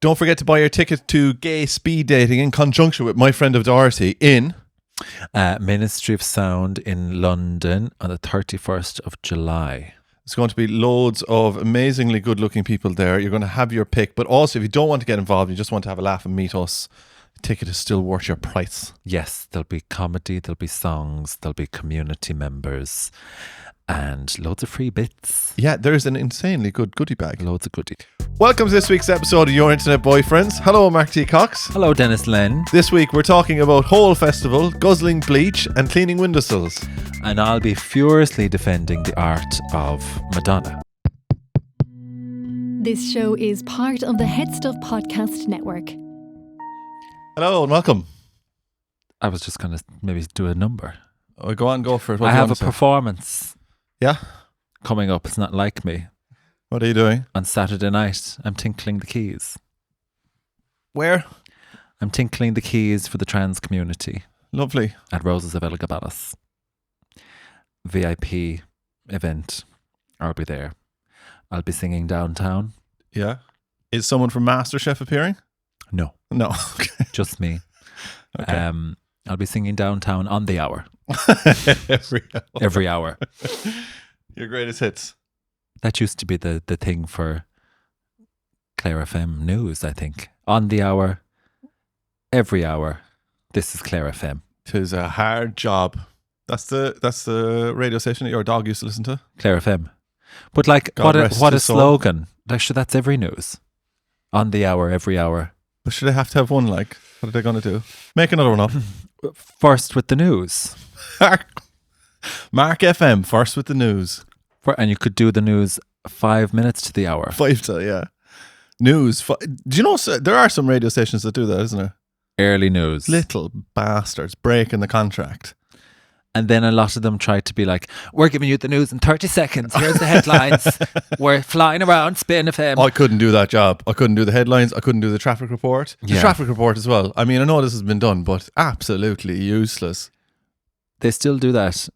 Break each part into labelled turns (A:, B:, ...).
A: Don't forget to buy your ticket to Gay Speed Dating in conjunction with My Friend of Dorothy in
B: Ministry of Sound in London on the 31st of July.
A: There's going to be loads of amazingly good-looking people there. You're going to have your pick. But also, if you don't want to get involved, you just want to have a laugh and meet us, the ticket is still worth your price.
B: Yes, there'll be comedy, there'll be songs, there'll be community members, and loads of free bits.
A: Yeah, there's an insanely good goodie bag.
B: Loads of goodie.
A: Welcome to this week's episode of Your Internet Boyfriends. Hello, Mark T. Cox.
B: Hello, Dennis Len.
A: This week we're talking about Whole Festival, guzzling bleach and cleaning windowsills.
B: And I'll be furiously defending the art of Madonna.
C: This show is part of the Head Stuff Podcast Network.
A: Hello and welcome.
B: I was just going to maybe do a number.
A: Oh, go on, go for it. What
B: I
A: do you
B: have a
A: want to say?
B: performance
A: Yeah?
B: coming up. It's not like me.
A: What are you doing?
B: On Saturday night, I'm tinkling the keys.
A: Where?
B: I'm tinkling the keys for the trans community
A: Lovely.
B: at Roses of Elagabalus. VIP event. I'll be there. I'll be singing downtown.
A: Yeah. Is someone from MasterChef appearing?
B: No,
A: No. Okay.
B: just me.
A: Okay.
B: I'll be singing downtown on the hour.
A: Every hour.
B: Every hour.
A: Your greatest hits.
B: That used to be the thing for Claire FM News, I think. On the hour, every hour. This is Claire FM.
A: 'Tis a hard job. That's the radio station that your dog used to listen to.
B: Claire FM. But like,
A: God
B: what
A: rest
B: a
A: his soul.
B: slogan. Like, sure, that's every news. On the hour, every hour.
A: But should they have to have one? Like, what are they going to do? Make another one up.
B: First with the news.
A: Mark FM, first with the news.
B: And you could do the news 5 minutes to the hour.
A: 5 to, yeah. News. Do you know, there are some radio stations that do that, isn't there?
B: Early news.
A: Little bastards breaking the contract.
B: And then a lot of them tried to be like, we're giving you the news in 30 seconds. Here's the headlines. We're flying around Spin FM.
A: I couldn't do that job. I couldn't do the headlines. I couldn't do the traffic report. The
B: Yeah.
A: traffic report as well. I mean, I know this has been done, but absolutely useless.
B: They still do that.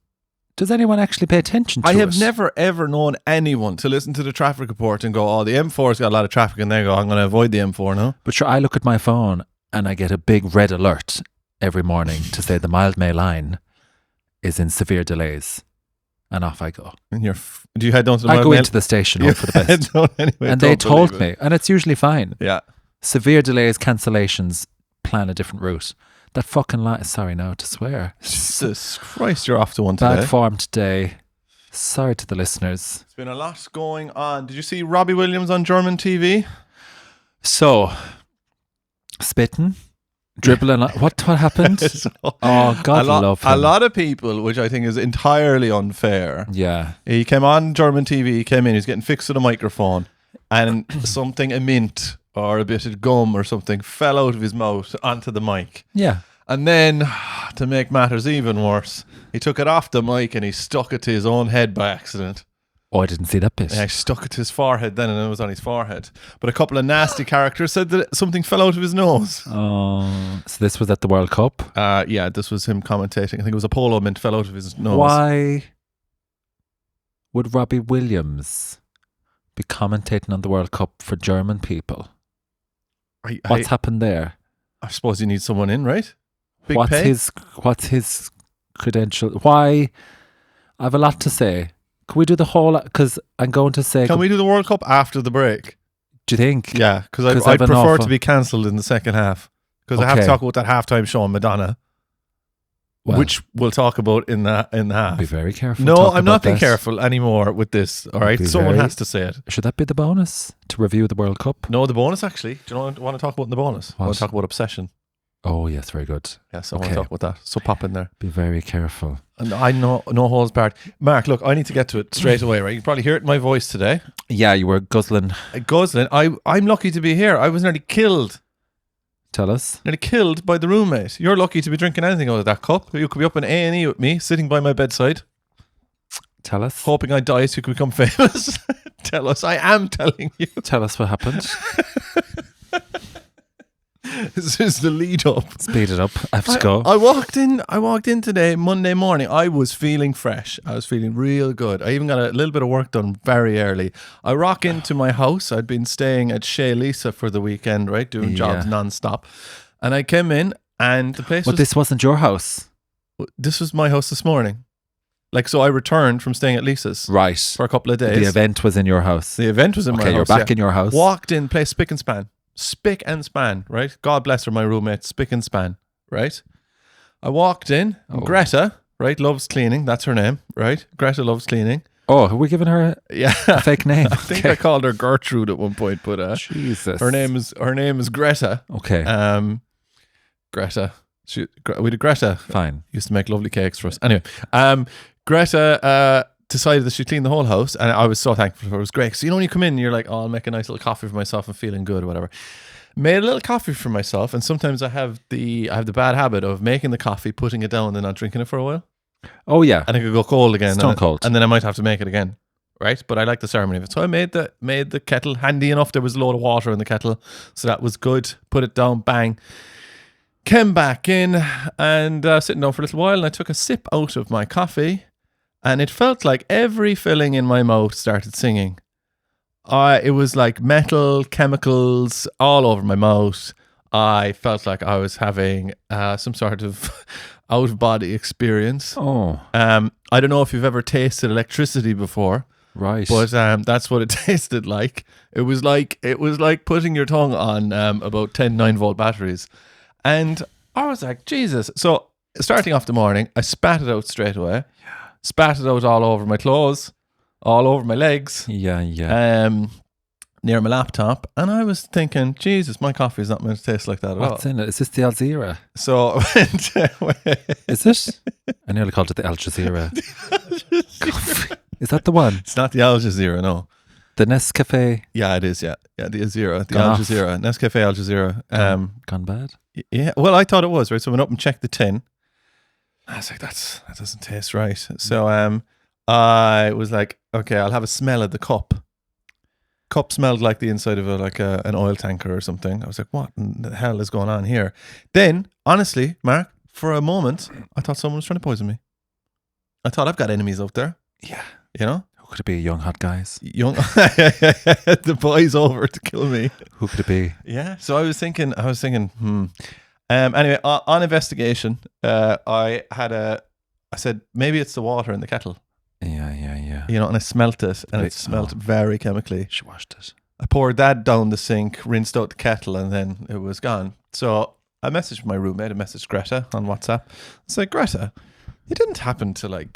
B: Does anyone actually pay attention to it?
A: I have never ever known anyone to listen to the traffic report and go, oh, the M4's got a lot of traffic, and they go, I'm going to avoid the M4 now.
B: But sure, I look at my phone and I get a big red alert every morning to say the Mild May line is in severe delays. And off I go.
A: And do you head down to the
B: I
A: Mile
B: go
A: Mail?
B: into the station,
A: You
B: hope for the
A: head
B: best.
A: down anyway,
B: And they
A: don't
B: told
A: believe it.
B: me, and it's usually fine.
A: Yeah.
B: Severe delays, cancellations, plan a different route. That fucking line, sorry now to swear.
A: Jesus Christ, you're off to one today.
B: Bad form today. Sorry to the listeners.
A: It's been a lot going on. Did you see Robbie Williams on German TV?
B: So, spitting, dribbling. What happened? Oh, God love him.
A: A lot of people, which I think is entirely unfair.
B: Yeah.
A: He came on German TV, he came in, he's getting fixed to the microphone, and a mint or a bit of gum or something fell out of his mouth onto the mic.
B: Yeah.
A: And then, to make matters even worse, he took it off the mic and he stuck it to his own head by accident.
B: Oh, I didn't see that bit.
A: Yeah, he stuck it to his forehead then, and it was on his forehead. But a couple of nasty characters said that something fell out of his nose.
B: Oh, so this was at the World Cup?
A: Yeah, this was him commentating. I think it was a polo mint fell out of his nose.
B: Why would Robbie Williams be commentating on the World Cup for German people? What's happened there?
A: I suppose you need someone in, right? Big
B: What's
A: pay?
B: his credential? Why? I have a lot to say. Can we do the whole? Because I'm going to say.
A: Can we do the World Cup after the break?
B: Do you think?
A: Yeah, because
B: I've
A: I'd
B: an
A: prefer
B: awful-
A: to be cancelled in the second half. Because I have to
B: Okay.
A: talk about that halftime show on Madonna,
B: Well,
A: which we'll talk about in the half.
B: be very careful.
A: No,
B: talking
A: I'm not
B: about
A: being
B: that.
A: careful anymore with this. All right,
B: Be
A: someone
B: very-
A: has to say it.
B: Should that be the bonus to review the World Cup?
A: No, the bonus actually. Do you know what I want to talk about in the bonus? I want
B: What?
A: to talk about obsession.
B: Oh yes, very good.
A: Yes, I want
B: Okay.
A: to talk about that. So pop in there.
B: Be very careful.
A: And I know no holds barred. Mark, look, I need to get to it straight away, right? You can probably hear it in my voice today.
B: Yeah, you were guzzling.
A: Gosling, I'm lucky to be here. I was nearly killed
B: Tell us.
A: by the roommate. You're lucky to be drinking anything out of that cup. You could be up in A&E with me, sitting by my bedside,
B: Tell us.
A: hoping I die so you could become famous. Tell us. I am telling you.
B: Tell us what happened.
A: This is the lead up.
B: Speed it up. I have to go.
A: I walked in today, Monday morning. I was feeling fresh. I was feeling real good. I even got a little bit of work done very early. I rock into my house. I'd been staying at Chez Lisa for the weekend, right? Doing jobs non-stop. And I came in and the place
B: But this wasn't your house.
A: This was my house this morning. Like, so I returned from staying at Lisa's.
B: Right.
A: For a couple of days.
B: The event was in your house.
A: The event was in my house.
B: Okay, you're back in your house.
A: Walked in, place spick and span. Spick and span, right? God bless her, my roommate, spick and span, right? I walked in, and Greta, right, loves cleaning. That's her name, right? Greta loves cleaning.
B: Oh, are we giving her a fake name?
A: I think I called her Gertrude at one point, but
B: Jesus.
A: her name is Greta.
B: Okay.
A: Greta. We did Greta.
B: Fine.
A: Used to make lovely cakes for us. Anyway, Greta decided that she'd clean the whole house, and I was so thankful for her. It was great. So, you know, when you come in, you're like, oh, I'll make a nice little coffee for myself and feeling good or whatever. Made a little coffee for myself, and sometimes I have the bad habit of making the coffee, putting it down, and not drinking it for a while.
B: Oh, yeah.
A: And it could go cold again.
B: Stone cold.
A: And then I might have to make it again. Right? But I like the ceremony of it. So I made the kettle handy enough. There was a load of water in the kettle. So that was good. Put it down, bang. Came back in and sitting down for a little while, and I took a sip out of my coffee, and it felt like every filling in my mouth started singing. It was like metal chemicals all over my mouth. I felt like I was having some sort of out-of-body experience.
B: Oh.
A: I don't know if you've ever tasted electricity before.
B: Right.
A: But that's what it tasted like. It was like putting your tongue on about 10 9-volt batteries. And I was like, Jesus. So starting off the morning, I spat it out straight away. Spat it out all over my clothes, all over my legs.
B: Yeah.
A: Near my laptop. And I was thinking, Jesus, my coffee is not meant to taste like that at all.
B: What's in it? Is this the Al Jazeera?
A: So
B: Is it? I nearly called it the Al Jazeera. Coffee. Is that the one?
A: It's not the Al Jazeera, no.
B: The Nescafe?
A: Yeah, it is, yeah. Yeah, the Jazeera. The Al Jazeera. Nescafe Al Jazeera.
B: Gone bad?
A: Yeah, well, I thought it was, right? So I went up and checked the tin. I was like, that doesn't taste right. So I was like, okay, I'll have a smell of the cup. Cup smelled like the inside of an oil tanker or something. I was like, what in the hell is going on here? Then, honestly, Mark, for a moment, I thought someone was trying to poison me. I thought, I've got enemies out there.
B: Yeah.
A: You know?
B: Who could it be? Young hot guys?
A: The boy's over to kill me.
B: Who could it be?
A: Yeah. So I was thinking, anyway, on investigation, I said, maybe it's the water in the kettle.
B: Yeah.
A: You know, and I smelt it, and it smelt very chemically.
B: She washed it.
A: I poured that down the sink, rinsed out the kettle, and then it was gone. So I messaged my roommate, I messaged Greta on WhatsApp. I said, Greta, you didn't happen to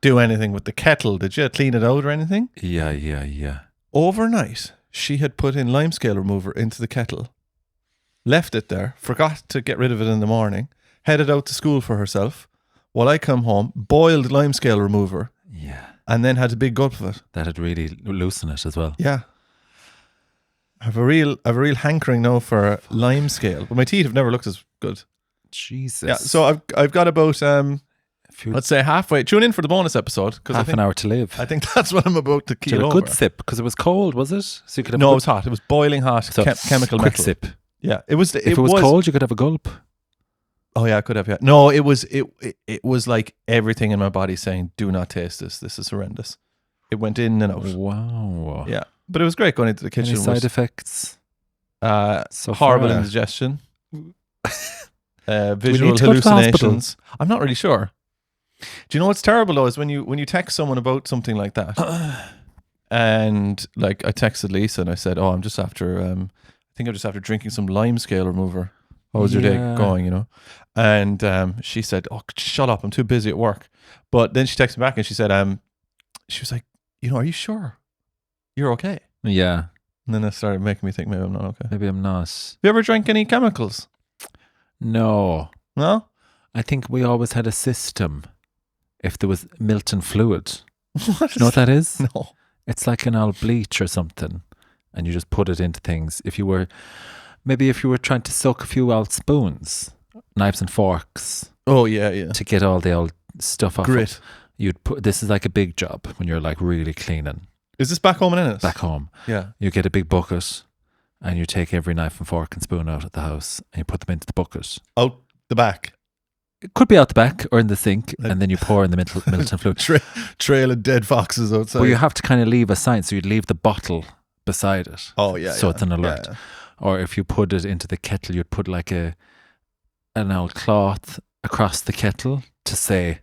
A: do anything with the kettle, did you? Clean it out or anything?
B: Yeah.
A: Overnight, she had put in Limescale remover into the kettle, left it there, forgot to get rid of it in the morning, headed out to school for herself. While I come home, boiled Limescale remover.
B: Yeah.
A: And then had a big gulp of it.
B: That'd really loosen it as well.
A: Yeah. I have a real hankering now for Limescale, but my teeth have never looked as good.
B: Jesus.
A: Yeah, so I've got about let's say halfway. Tune in for the bonus episode because
B: an hour to live.
A: I think that's what I'm about to keel over.
B: A good sip because it was cold, was it? So you could have
A: it was hot. It was boiling hot.
B: So
A: chemical
B: quick
A: metal.
B: Sip.
A: Yeah, it was.
B: If it was cold, you could have a gulp.
A: Oh yeah, I could have. Yeah, no, it was. It was like everything in my body saying, "Do not taste this. This is horrendous." It went in and out.
B: Wow.
A: Yeah, but it was great going into the kitchen.
B: Any side effects?
A: Horrible indigestion. Visual hallucinations. I'm not really sure. Do you know what's terrible though? Is when you text someone about something like that, and I texted Lisa and I said, "Oh, I'm just after. I think I'm just after drinking some Limescale remover. How was your day going? You know?" And she said, "Oh, shut up! I'm too busy at work." But then she texted me back and she said, she was like, "You know, are you sure you're okay?"
B: Yeah.
A: And then that started making me think maybe I'm not okay.
B: Maybe I'm not.
A: Have you ever drank any chemicals?
B: No.
A: No?
B: I think we always had a system. If there was Milton fluid.
A: What?
B: You know what that is?
A: No.
B: It's like an old bleach or something. And you just put it into things. If you were trying to soak a few old spoons, knives and forks.
A: Oh, yeah.
B: To get all the old stuff off.
A: Grit.
B: You'd put, this is like a big job when you're really cleaning.
A: Is this back home in Ennis?
B: Back home.
A: Yeah.
B: You get a big bucket and you take every knife and fork and spoon out of the house and you put them into the bucket.
A: Out the back.
B: It could be out the back or in the sink, and then you pour in the Milton fluid.
A: Trail of dead foxes outside.
B: But you have to kind of leave a sign, so you'd leave the bottle beside it.
A: Oh, yeah.
B: So it's an alert.
A: Yeah.
B: Or if you put it into the kettle, you'd put like an old cloth across the kettle to say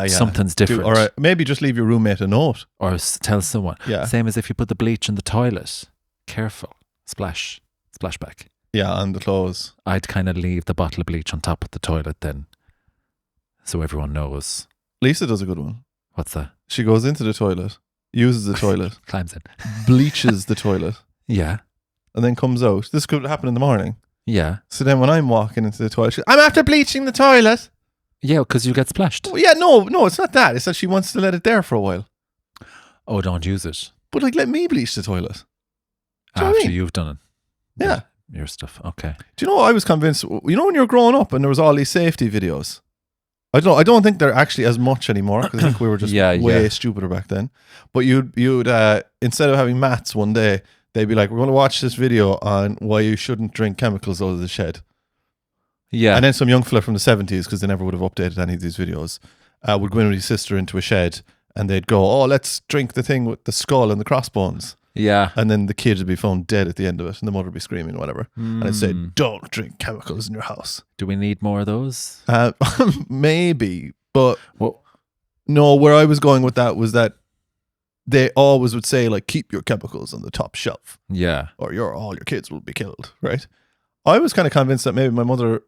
B: something's different.
A: Or maybe just leave your roommate a note.
B: Or tell someone.
A: Yeah.
B: Same as if you put the bleach in the toilet. Careful. Splashback.
A: Yeah, on the clothes.
B: I'd kind of leave the bottle of bleach on top of the toilet then, so everyone knows.
A: Lisa does a good one.
B: What's that?
A: She goes into the toilet, uses the toilet,
B: Climbs in,
A: bleaches the toilet,
B: yeah,
A: and then comes out. This could happen in the morning.
B: yeah,
A: So then when I'm walking into the toilet, I'm after bleaching the toilet.
B: yeah, because you get splashed.
A: Well, yeah, no, it's not that. It's that she wants to let it there for a while.
B: Oh, don't use it
A: But like, let me bleach the toilet. Do you know what I
B: after
A: mean?
B: you've done it.
A: Yeah.
B: Your stuff. Okay.
A: Do you know what I was convinced? You know when you were growing up and there was all these safety videos? I don't think they're actually as much anymore because I think we were just way stupider back then. But you'd instead of having maths one day, they'd be like, we're going to watch this video on why you shouldn't drink chemicals out of the shed.
B: Yeah.
A: And then some young fella from the 70s, because they never would have updated any of these videos, would go in with his sister into a shed and they'd go, oh, let's drink the thing with the skull and the crossbones.
B: Yeah.
A: And then the kid would be found dead at the end of it and the mother would be screaming or whatever. And I'd say, don't drink chemicals in your house.
B: Do we need more of those?
A: Maybe. But
B: Well,
A: no, where I was going with that was that they always would say, like, keep your chemicals on the top shelf
B: yeah.
A: or all your kids will be killed, right? I was kind of convinced that maybe my mother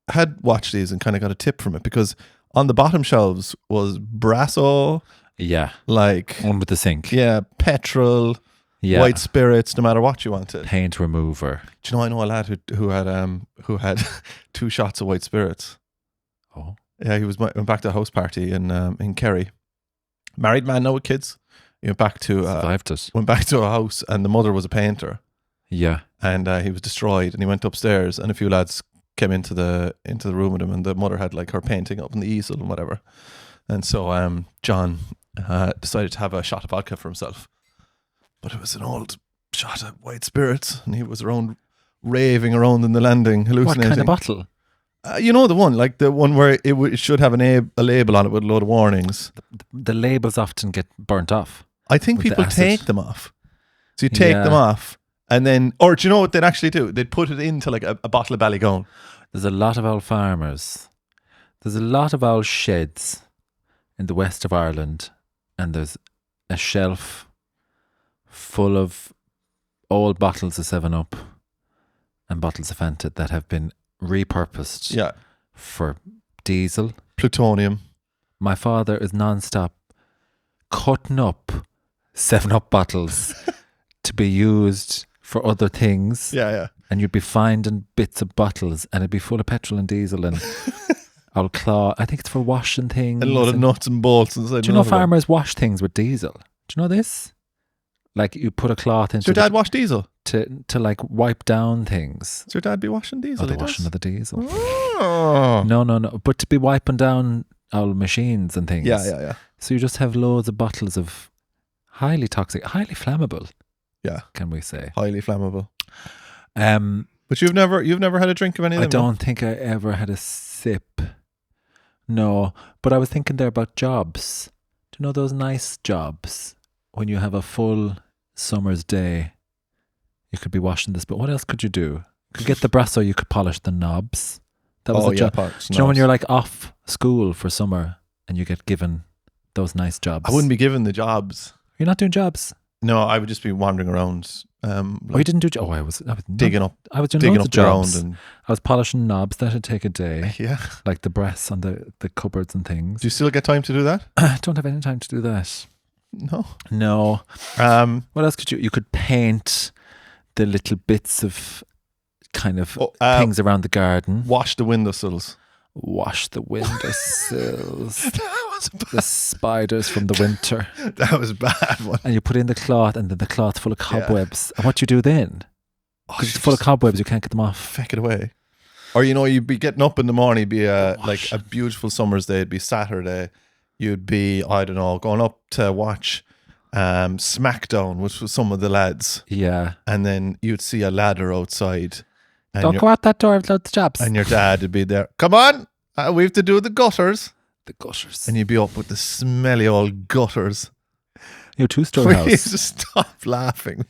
A: had watched these and kind of got a tip from it because on the bottom shelves was Brasso,
B: Yeah.
A: like,
B: One with the sink.
A: yeah, petrol,
B: Yeah.
A: white spirits, no matter what you wanted.
B: Paint remover.
A: Do you know, I know a lad who had 2 shots of white spirits.
B: Oh.
A: Yeah, he went back to a house party in Kerry. Married man, no with kids. He went back to
B: Survived it.
A: a house, and the mother was a painter,
B: Yeah.
A: and he was destroyed. And he went upstairs, and a few lads came into the room with him, and the mother had like her painting up on the easel and whatever. And so John decided to have a shot of vodka for himself, but it was an old shot of white spirits, and he was raving around in the landing, hallucinating.
B: What kind of bottle?
A: You know, the one where it should have a label on it with a load of warnings.
B: The labels often get burnt off.
A: I think
B: With the
A: people
B: acid.
A: take them off. So you take them off, and then, or do you know what they'd actually do? They'd put it into like a bottle of Ballygone.
B: There's a lot of old farmers. There's a lot of old sheds in the west of Ireland, and there's a shelf full of old bottles of 7-Up and bottles of Fanta that have been repurposed
A: Yeah,
B: for diesel.
A: plutonium.
B: My father is non-stop cutting up 7-Up bottles to be used for other things.
A: Yeah.
B: And you'd be finding bits of bottles and it'd be full of petrol and diesel and old claw. I think it's for washing things.
A: And a lot of nuts and bolts inside.
B: Do you know farmers wash things with diesel? Do you know this? Like you put a cloth into
A: Does your dad wash diesel?
B: to like wipe down things.
A: Does your dad be washing diesel?
B: Oh, they're washing with the diesel.
A: Oh.
B: No. But to be wiping down old machines and things.
A: Yeah.
B: So you just have loads of bottles of highly toxic, highly flammable.
A: Yeah.
B: Can we say?
A: Highly flammable.
B: Um,
A: But you've never had a drink of any of
B: I
A: them?
B: don't think I ever had a sip. No, but I was thinking there about jobs. Do you know those nice jobs when you have a full summer's day? You could be washing this, but what else could you do? You could get the brasso, you could polish the knobs. That was a job. Do you know when you're like off school for summer and you get given those nice jobs?
A: I wouldn't be given the jobs.
B: You're not doing jobs.
A: No, I would just be wandering around.
B: Oh, you didn't do. I was
A: digging up.
B: I was doing
A: digging
B: loads
A: up
B: of
A: the ground
B: jobs.
A: and
B: I was polishing knobs. That'd take a day.
A: yeah.
B: Like the brass on the cupboards and things.
A: Do you still get time to do that?
B: I don't have any time to do that.
A: No.
B: What else could you? You could paint the little bits of kind of things around the garden.
A: Wash the windowsills.
B: Wash the windowsills.
A: That was bad.
B: The spiders from the winter.
A: That was a bad one.
B: And you put in the cloth, and then the cloth's full of cobwebs. And what you do then? Because it's full of
A: just
B: cobwebs, you can't get them off.
A: feck it away. Or you'd be getting up in the morning, it'd be like a beautiful summer's day, it'd be Saturday. You'd be, I don't know, going up to watch Smackdown, which was some of the lads,
B: Yeah.
A: and then you'd see a ladder outside. And
B: Don't go out that door without the jobs.
A: And your dad would be there. Come on, we have to do the gutters.
B: The gutters.
A: And you'd be up with the smelly old gutters.
B: Your 2-story
A: We used
B: house.
A: to stop laughing,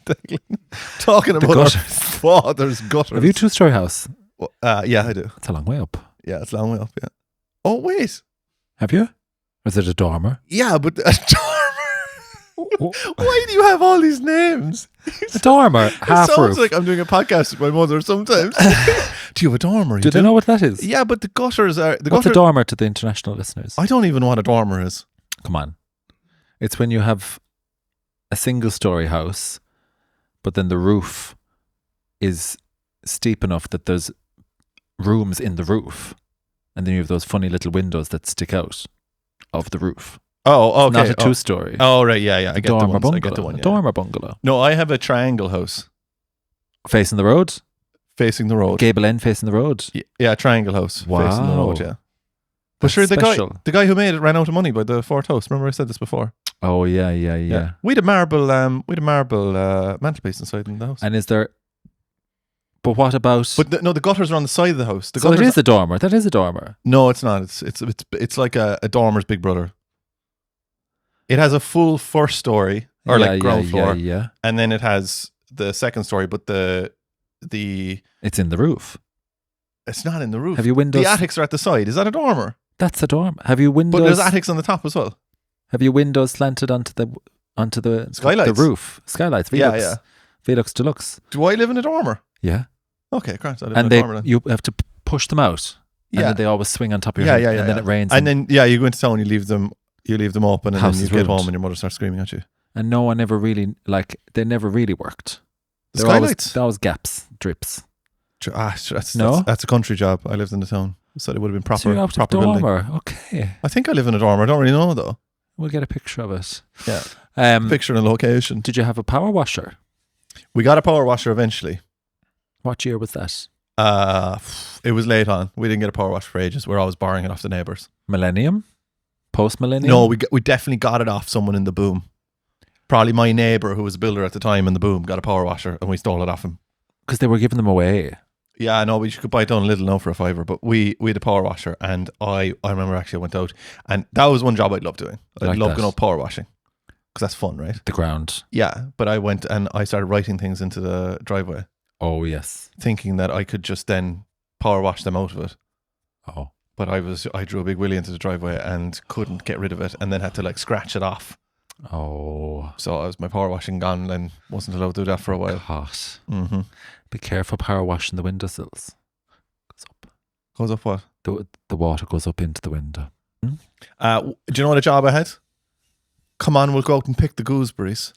A: talking about our
B: gutters.
A: father's gutters.
B: Have you a 2-story house?
A: Yeah, I do.
B: That's a long way up.
A: Yeah, it's a long way up. Yeah. Oh wait.
B: Have you? Or is it a dormer?
A: Yeah, but a dormer. Why do you have all these names?
B: A dormer, half
A: It sounds
B: roof.
A: like I'm doing a podcast with my mother sometimes. Do you have a dormer?
B: Do they know what that is?
A: Yeah, but the gutters are...
B: What's a dormer to the international listeners?
A: I don't even know what a dormer is.
B: Come on. It's when you have a single-story house, but then the roof is steep enough that there's rooms in the roof, and then you have those funny little windows that stick out of the roof.
A: Oh, okay.
B: Not a 2-story.
A: Oh, right. Yeah, yeah. I get the
B: dormer
A: one.
B: bungalow.
A: I get the one.
B: A
A: Yeah.
B: dormer bungalow.
A: No, I have a triangle house
B: Facing the road?
A: facing the road.
B: Gable end facing the road?
A: Yeah, triangle house facing the road.
B: Wow.
A: Yeah. But
B: That's
A: sure,
B: special.
A: the guy who made it ran out of money by the fourth house. Remember I said this before?
B: Oh, yeah.
A: We had a marble mantelpiece inside in the house.
B: And is there... But what about...
A: But the gutters are on the side of the house. The
B: so it
A: gutters
B: is a dormer. That is a dormer.
A: No, it's not. It's like a dormer's big brother. It has a full first story or like ground floor,
B: Yeah.
A: and then it has the second story. But the
B: It's in the roof.
A: it's not in the roof.
B: Have you windows?
A: The attics are at the side. Is that a dormer?
B: That's a dormer. Have you windows?
A: But there's attics on the top as well.
B: Have you windows slanted onto the
A: Skylights.
B: the roof? Skylights. Velux.
A: Yeah.
B: Velux Deluxe.
A: Do I live in a dormer?
B: Yeah.
A: Okay, great. I live
B: And
A: in a dormer then.
B: you have to push them out. And
A: Yeah.
B: then they always swing on top of your
A: Yeah,
B: head.
A: yeah,
B: And then
A: yeah.
B: it rains.
A: And then you go into town, you leave them open, and
B: House
A: then you
B: is
A: get
B: ruined.
A: home and your mother starts screaming at you.
B: and no one ever really they never really worked.
A: The
B: There were
A: skylights.
B: always gaps, drips.
A: That's a country job. I lived in the town, so it would have been
B: So you're
A: proper
B: out of
A: proper building.
B: dormer. Okay.
A: I think I live in a dormer. I don't really know though.
B: We'll get a picture of it.
A: Yeah. Picture and a location.
B: Did you have a power washer?
A: We got a power washer eventually.
B: What year was that?
A: It was late on. We didn't get a power washer for ages. We're always borrowing it off the neighbours.
B: Millennium? Post-millennium?
A: No, we definitely got it off someone in the boom. Probably my neighbour who was a builder at the time in the boom got a power washer and we stole it off him.
B: Because they were giving them away.
A: Yeah, no, we could buy it down a little now for $5, but we had a power washer, and I remember actually I went out, and that was one job I'd love doing. I'd
B: Like
A: love
B: that.
A: going out power washing because that's fun, right?
B: The ground.
A: Yeah, but I went and I started writing things into the driveway,
B: Oh, yes.
A: thinking that I could just then power wash them out of it.
B: Oh.
A: But I drew a big willy into the driveway and couldn't get rid of it, and then had to like scratch it off.
B: Oh.
A: So I was my power washing gone, and wasn't allowed to do that for a while.
B: Hot.
A: Mm-hmm.
B: Be careful power washing the windowsills. Goes up.
A: Goes up what?
B: The water goes up into the window.
A: Do you know what a job I had? Come on, we'll go out and pick the gooseberries.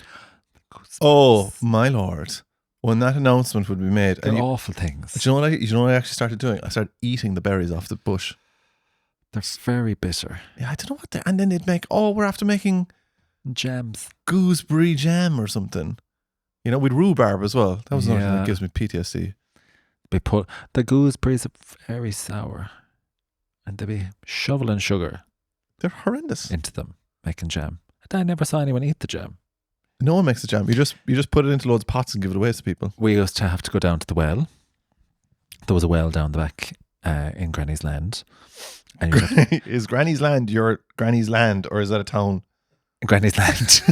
A: Oh my lord! When that announcement would be made,
B: They're
A: and
B: awful things.
A: do you know what I actually started doing? I started eating the berries off the bush.
B: They're very bitter.
A: Yeah, I don't know what and then they'd make. Oh, we're after making
B: Gems.
A: gooseberry jam or something. You know, with rhubarb as well. That was another thing
B: Yeah.
A: that gives me PTSD.
B: The gooseberries are very sour. And they be shoveling sugar
A: They're horrendous.
B: into them, making jam. I never saw anyone eat the jam.
A: No one makes the jam. You just put it into loads of pots and give it away to people.
B: We used to have to go down to the well. There was a well down the back in Granny's Land. And you'd have
A: Is Granny's Land your Granny's Land, or is that a town?
B: Granny's Land.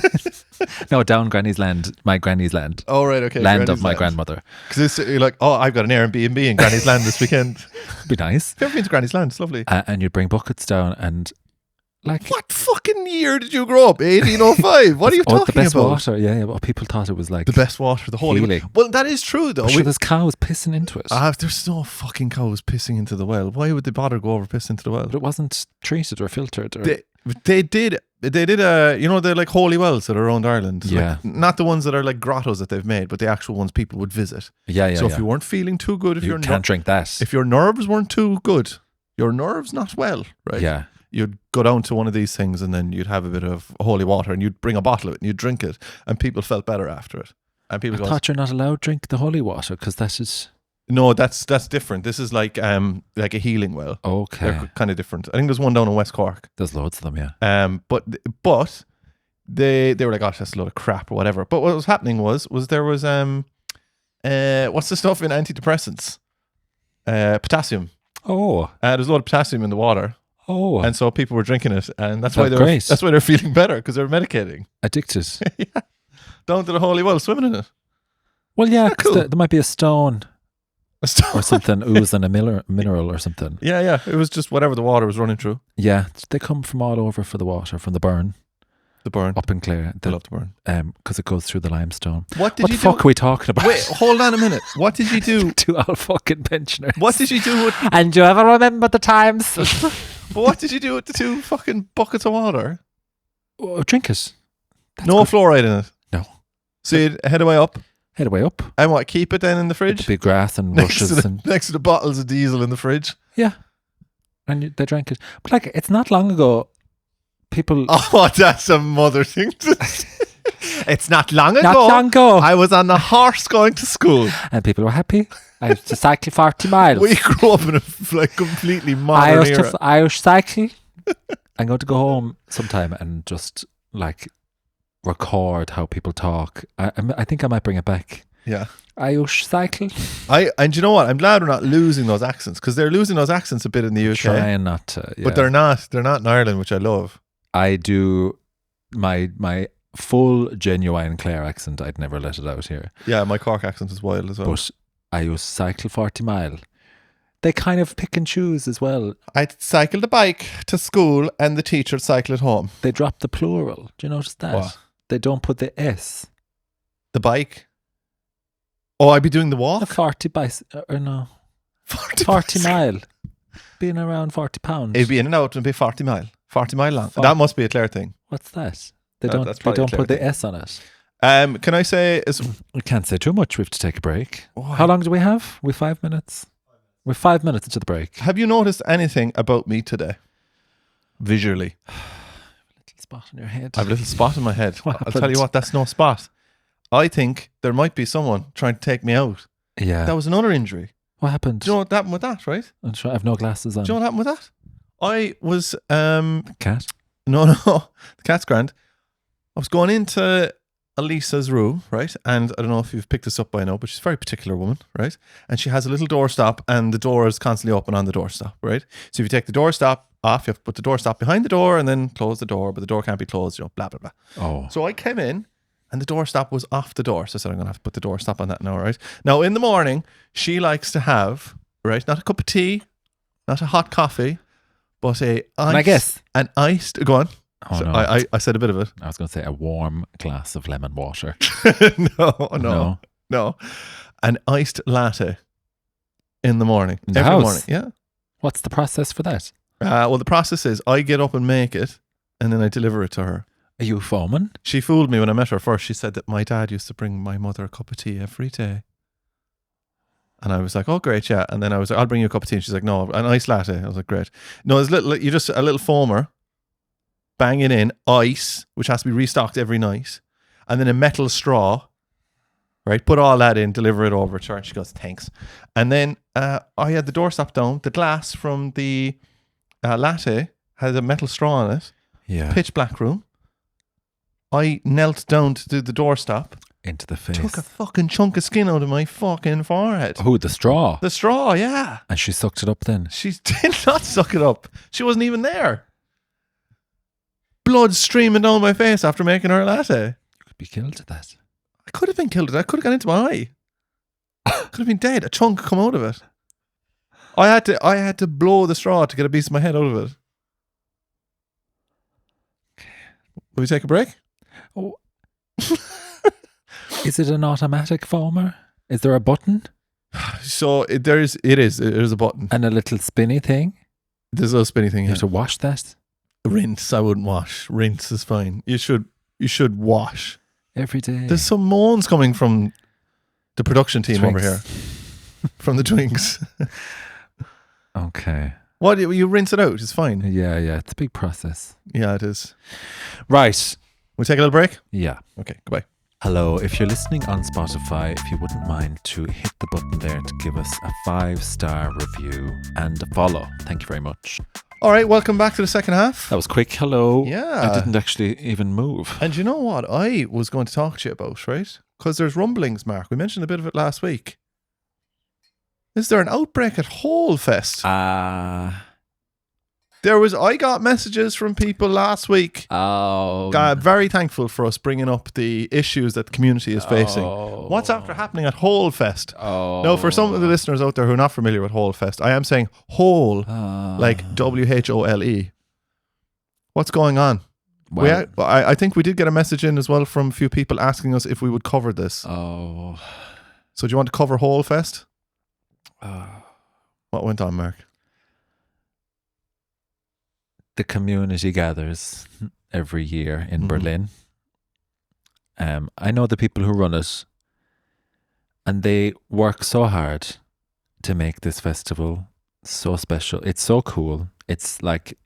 B: No, down Granny's Land, my Granny's Land.
A: Oh right, okay.
B: Land of
A: Granny's
B: my
A: Land.
B: grandmother.
A: Because you're like, oh, I've got an Airbnb in Granny's Land this weekend.
B: Be nice.
A: Have you ever been to Granny's Land? It's lovely.
B: And you'd bring buckets down and like
A: What fucking year did you grow up? 1805. What are you
B: the
A: talking
B: best
A: about?
B: water. Yeah, well, people thought it was like
A: The best water, the holy.
B: healing.
A: Well, that is true though.
B: I'm sure there's cows pissing into it.
A: There's no fucking cows pissing into the well. Why would they bother go over piss into the well?
B: But it wasn't treated or filtered. Or,
A: They did you know, they're like holy wells that are around Ireland.
B: Yeah.
A: Like, not the ones that are like grottos that they've made, but the actual ones people would visit.
B: yeah.
A: So if you weren't feeling too good,
B: you can't drink that.
A: if your nerves weren't too good, your nerves not well, right?
B: Yeah.
A: You'd go down to one of these things and then you'd have a bit of holy water and you'd bring a bottle of it and you'd drink it and people felt better after it. And people
B: I
A: go,
B: thought you're not allowed to drink the holy water because that is
A: no, that's different. This is like a healing well.
B: okay.
A: They're kind of different. I think there's one down in West Cork.
B: There's loads of them, yeah.
A: But they were like, "Oh, that's a load of crap" or whatever. But what was happening was there was what's the stuff in antidepressants? Potassium.
B: Oh.
A: There's a lot of potassium in the water,
B: Oh.
A: and so people were drinking it, and that's
B: That's great.
A: that's why they're feeling better, because they're medicating.
B: Addicted.
A: Down to the holy well, swimming in it.
B: Well, yeah, 'cause
A: cool.
B: there might be a stone
A: A stone.
B: or something oozing a mineral or something.
A: Yeah. It was just whatever the water was running through.
B: Yeah, they come from all over for the water, from the burn
A: The burn.
B: up in Clare.
A: I love the burn.
B: Because it goes through the limestone.
A: What
B: What the fuck are we talking about?
A: Wait, hold on a minute. What did you do?
B: To all fucking pensioners.
A: What did you do with?
B: And you ever remember the times?
A: What did you do with the 2 fucking buckets of water?
B: Oh, drink it. That's
A: No
B: good.
A: fluoride in it.
B: No.
A: So you'd head away up,
B: Head way up.
A: and what? Keep it then in the
B: With
A: fridge
B: the big grass and
A: next
B: rushes
A: to
B: and
A: the bottles of diesel in the fridge.
B: yeah. And they drank it. But like, it's not long ago. People.
A: Oh, that's a mother thing to say. It's not long ago.
B: Not long ago.
A: I was on the horse going to school.
B: And people were happy. I used to cycle 40 miles.
A: We grew up in a like completely modern era.
B: Irish cycle. I'm going to go home sometime and just like record how people talk. I think I might bring it back.
A: Yeah.
B: Irish cycle.
A: And you know what? I'm glad we're not losing those accents, because they're losing those accents a bit in the UK.
B: Trying not to. Yeah.
A: But they're not in Ireland, which I love.
B: I do my full genuine Clare accent. I'd never let it out here.
A: Yeah, my Cork accent is wild as well.
B: But I used to cycle 40 mile. They kind of pick and choose as well.
A: I'd cycle the bike to school and the teacher'd cycle it home.
B: They drop the plural. Do you notice that?
A: What?
B: They don't put the S.
A: The bike. Oh, I'd be doing the
B: A
A: walk.
B: 40 or no. 40
A: bicycle.
B: mile. Being around 40 pounds.
A: It'd be in and out and be 40 mile. 40 mile long.
B: Fuck.
A: That must be a Clare thing.
B: What's that? They
A: That's
B: don't
A: probably a
B: put
A: Clare
B: the
A: thing.
B: S on it.
A: Can I say
B: We can't say too much. We have to take a break.
A: Why?
B: How long do we have? We 5 minutes? We're 5 minutes into the break.
A: have you noticed anything about me today? Visually.
B: Little spot on your head.
A: I have a little spot in my head.
B: What
A: I'll tell
B: happened?
A: you what, that's no spot. I think there might be someone trying to take me out.
B: Yeah.
A: That was another injury.
B: What happened?
A: Do you know what happened with that, right?
B: I'm sure I have no glasses on.
A: Do you know what happened with that? I was
B: Cat?
A: no, the cat's grand. I was going into Elisa's room, right? And I don't know if you've picked this up by now, but she's a very particular woman, right? And she has a little doorstop, and the door is constantly open on the doorstop, right? So if you take the doorstop off, you have to put the doorstop behind the door and then close the door, but the door can't be closed, blah, blah, blah.
B: Oh.
A: So I came in and the doorstop was off the door. So I said, I'm going to have to put the doorstop on that now, right? Now, in the morning, she likes to have, right, not a cup of tea, not a hot coffee, but
B: Can I guess?
A: an iced, go on.
B: Oh,
A: So
B: no.
A: I said a bit of it.
B: I was going to say a warm glass of lemon water.
A: No. An iced latte in the morning.
B: In the
A: Every
B: house?
A: morning. Yeah.
B: What's the process for that?
A: Well, the process is I get up and make it, and then I deliver it to her.
B: Are you foaming?
A: She fooled me when I met her first. She said that my dad used to bring my mother a cup of tea every day. And I was like, oh, great, yeah. And then I was like, I'll bring you a cup of tea. And she's like, no, an iced latte. I was like, great. No, it's you just a little foamer, bang it in, ice, which has to be restocked every night, and then a metal straw, right? Put all that in, deliver it over to her. And she goes, thanks. And then I had the doorstop down. The glass from the latte had a metal straw on it.
B: Yeah.
A: Pitch black room. I knelt down to do the doorstop.
B: Into the face.
A: Took a fucking chunk of skin out of my fucking forehead.
B: Oh, the straw.
A: The straw, yeah.
B: And she sucked it up then.
A: She did not suck it up. She wasn't even there. Blood streaming down my face after making her latte.
B: You could be killed to that.
A: I could have been killed. I could have gone into my eye. Could have been dead. A chunk come out of it. I had to blow the straw to get a piece of my head out of it. Will we take a break?
B: Oh. Is it an automatic foamer? Is there a button
A: So there is a button.
B: and a little spinny thing?
A: There's a spinny thing
B: You
A: here.
B: have to wash that
A: Rinse, I wouldn't wash. Rinse is fine. You should wash.
B: every day.
A: There's some moans coming from the production team over
B: Twinks.
A: here. From the Twinks.
B: Okay.
A: What, you rinse it out, it's fine.
B: Yeah, it's a big process.
A: Yeah, it is.
B: Right.
A: We'll take a little break?
B: Yeah.
A: Okay, goodbye.
B: Hello, if you're listening on Spotify, if you wouldn't mind to hit the button there to give us a 5-star review and a follow. Thank you very much.
A: All right, welcome back to the second half.
B: That was quick. Hello.
A: Yeah.
B: I didn't actually even move.
A: And you know what I was going to talk to you about, right? Because there's rumblings, Mark. We mentioned a bit of it last week. Is there an outbreak at Holefest? I got messages from people last week. Very thankful for us bringing up the issues that the community is facing. What's after happening at Holefest? Now, for some of the listeners out there who are not familiar with Holefest, I am saying whole, like WHOLE. What's going on?
B: Well,
A: I think we did get a message in as well from a few people asking us if we would cover this. So do you want to cover Holefest? What went on, Mark?
B: The community gathers every year in Berlin. I know the people who run it, and they work so hard to make this festival so special. It's so cool. It's like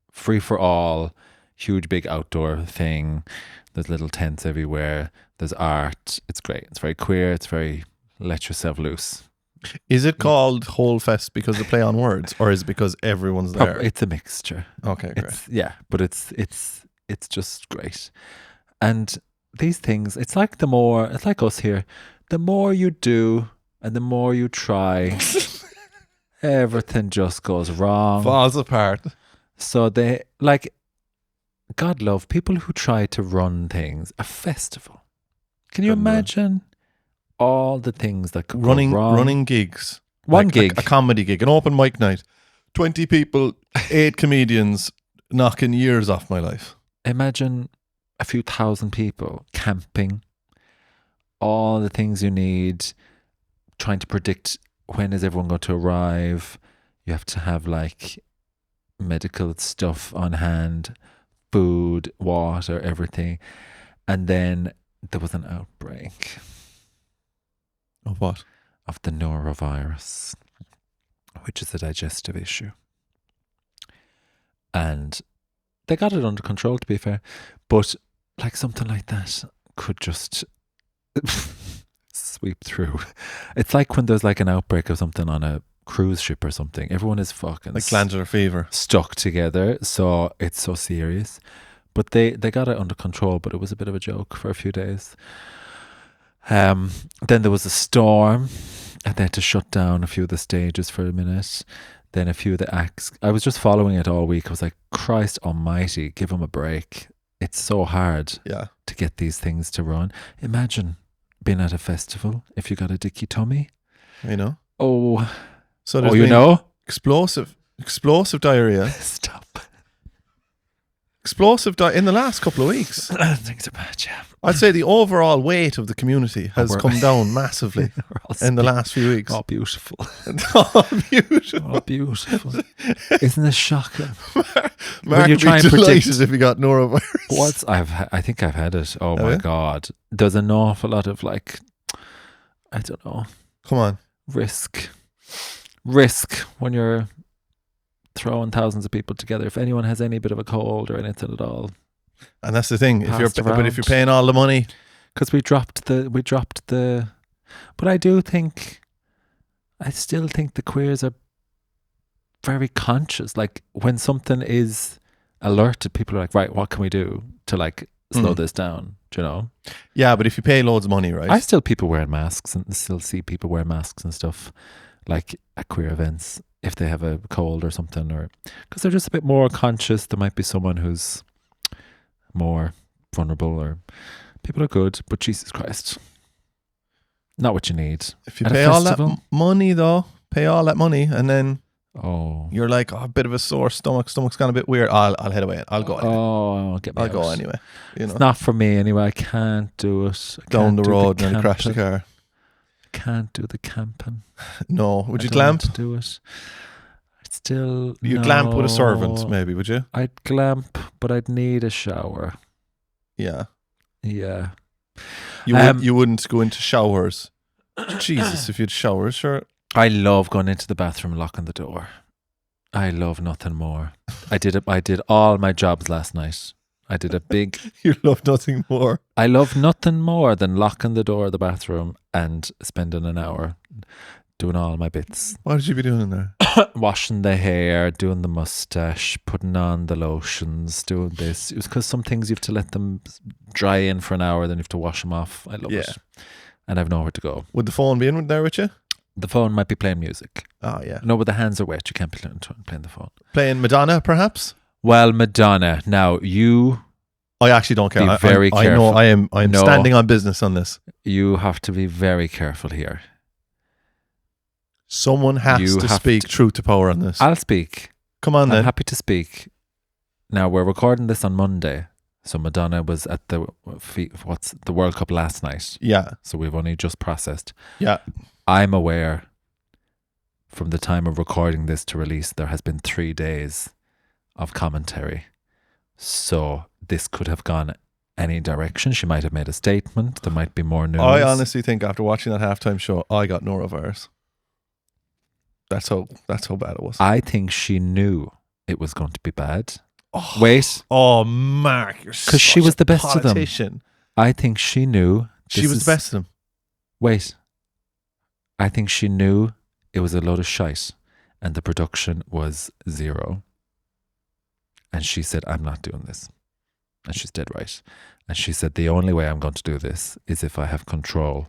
B: free for all, huge big outdoor thing. There's little tents everywhere. There's art. It's great. It's very queer. It's very let yourself loose.
A: Is it called Holefest because they play on words, or is it because everyone's there?
B: It's a mixture.
A: Okay, great.
B: But it's just great. And these things, it's like us here. The more you do and the more you try, everything just goes wrong.
A: Falls apart.
B: So God love people who try to run things. A festival. Can you imagine all the things that could go wrong?
A: Running gigs.
B: One gig.
A: A comedy gig, an open mic night. 20 people, 8 comedians, knocking years off my life.
B: Imagine a few thousand people camping, all the things you need, trying to predict when is everyone going to arrive. You have to have like medical stuff on hand, food, water, everything. And then there was an outbreak.
A: Of what?
B: Of the norovirus, which is a digestive issue. And they got it under control, to be fair. But like something like that could just sweep through. It's like when there's like an outbreak of something on a cruise ship or something. Everyone is fucking
A: like glandular fever
B: stuck together. So it's so serious. But they got it under control, but it was a bit of a joke for a few days. Then there was a storm, and they had to shut down a few of the stages for a minute. Then a few of the acts. I was just following it all week. I was like, Christ almighty, give them a break. It's so hard to get these things to run. Imagine being at a festival if you got a dicky tummy.
A: You know?
B: Oh.
A: So there's explosive diarrhea.
B: Stop.
A: Explosive in the last couple of weeks.
B: Things are bad, yeah.
A: I'd say the overall weight of the community has come down massively in the last few weeks.
B: Oh, beautiful.
A: Oh, beautiful.
B: Oh, beautiful. Isn't this shocking?
A: Mark would be delighted if you got norovirus.
B: I think I've had it. Oh my God. There's an awful lot of like, I don't know.
A: Come on.
B: Risk when you're throwing thousands of people together. If anyone has any bit of a cold or anything at all,
A: and that's the thing. If you're paying all the money,
B: because we dropped the. But I still think the queers are very conscious. Like when something is alerted, people are like, right, what can we do to like slow this down? Do you know?
A: Yeah, but if you pay loads of money, right?
B: I still people wearing masks and still see people wear masks and stuff, like at queer events. If they have a cold or something, or because they're just a bit more conscious. There might be someone who's more vulnerable, or people are good, but Jesus Christ, not what you need.
A: If you pay all that money though, and then you're like, a bit of a sore stomach's gone a bit weird, I'll head away, I'll go anyway. I'll go anyway. You know?
B: It's not for me anyway. I can't do it.
A: Down the road and crash the car.
B: Can't do the camping.
A: No. Would you glamp?
B: Do it.
A: You'd glamp with a servant, maybe, would you?
B: I'd glamp, but I'd need a shower.
A: Yeah.
B: Yeah.
A: You wouldn't go into showers. Jesus, if you'd showers, sure.
B: I love going into the bathroom and locking the door. I love nothing more. I did all my jobs last night. I did a big.
A: You love nothing more.
B: I love nothing more than locking the door of the bathroom and spending an hour doing all my bits.
A: What did you be doing in there?
B: Washing the hair, doing the mustache, putting on the lotions, doing this. It was because some things you have to let them dry in for an hour, then you have to wash them off. I love it. And I've nowhere to go.
A: Would the phone be in there with you?
B: The phone might be playing music.
A: Oh, yeah.
B: No, but the hands are wet. You can't be playing the phone.
A: Playing Madonna, perhaps?
B: Well, Madonna. Now, you...
A: I actually don't care.
B: Be very
A: I
B: careful.
A: know I am standing on business on this.
B: You have to be very careful here.
A: Someone has to speak truth to power on this.
B: I'll speak.
A: Come on, then.
B: I'm happy to speak. Now, we're recording this on Monday. So Madonna was at the World Cup last night.
A: Yeah.
B: So we've only just processed.
A: Yeah.
B: I'm aware from the time of recording this to release, there has been 3 days of commentary. So this could have gone any direction. She might have made a statement. There might be more news.
A: I honestly think after watching that halftime show, I got norovirus. That's how bad it was.
B: I think she knew it was going to be bad.
A: Oh,
B: Wait.
A: Oh, Mark, you're
B: because she was the best
A: politician.
B: of them. I think she knew.
A: She was the best of them.
B: Wait. I think she knew it was a load of shite and the production was zero. And she said, I'm not doing this. And she's dead right. And she said, the only way I'm going to do this is if I have control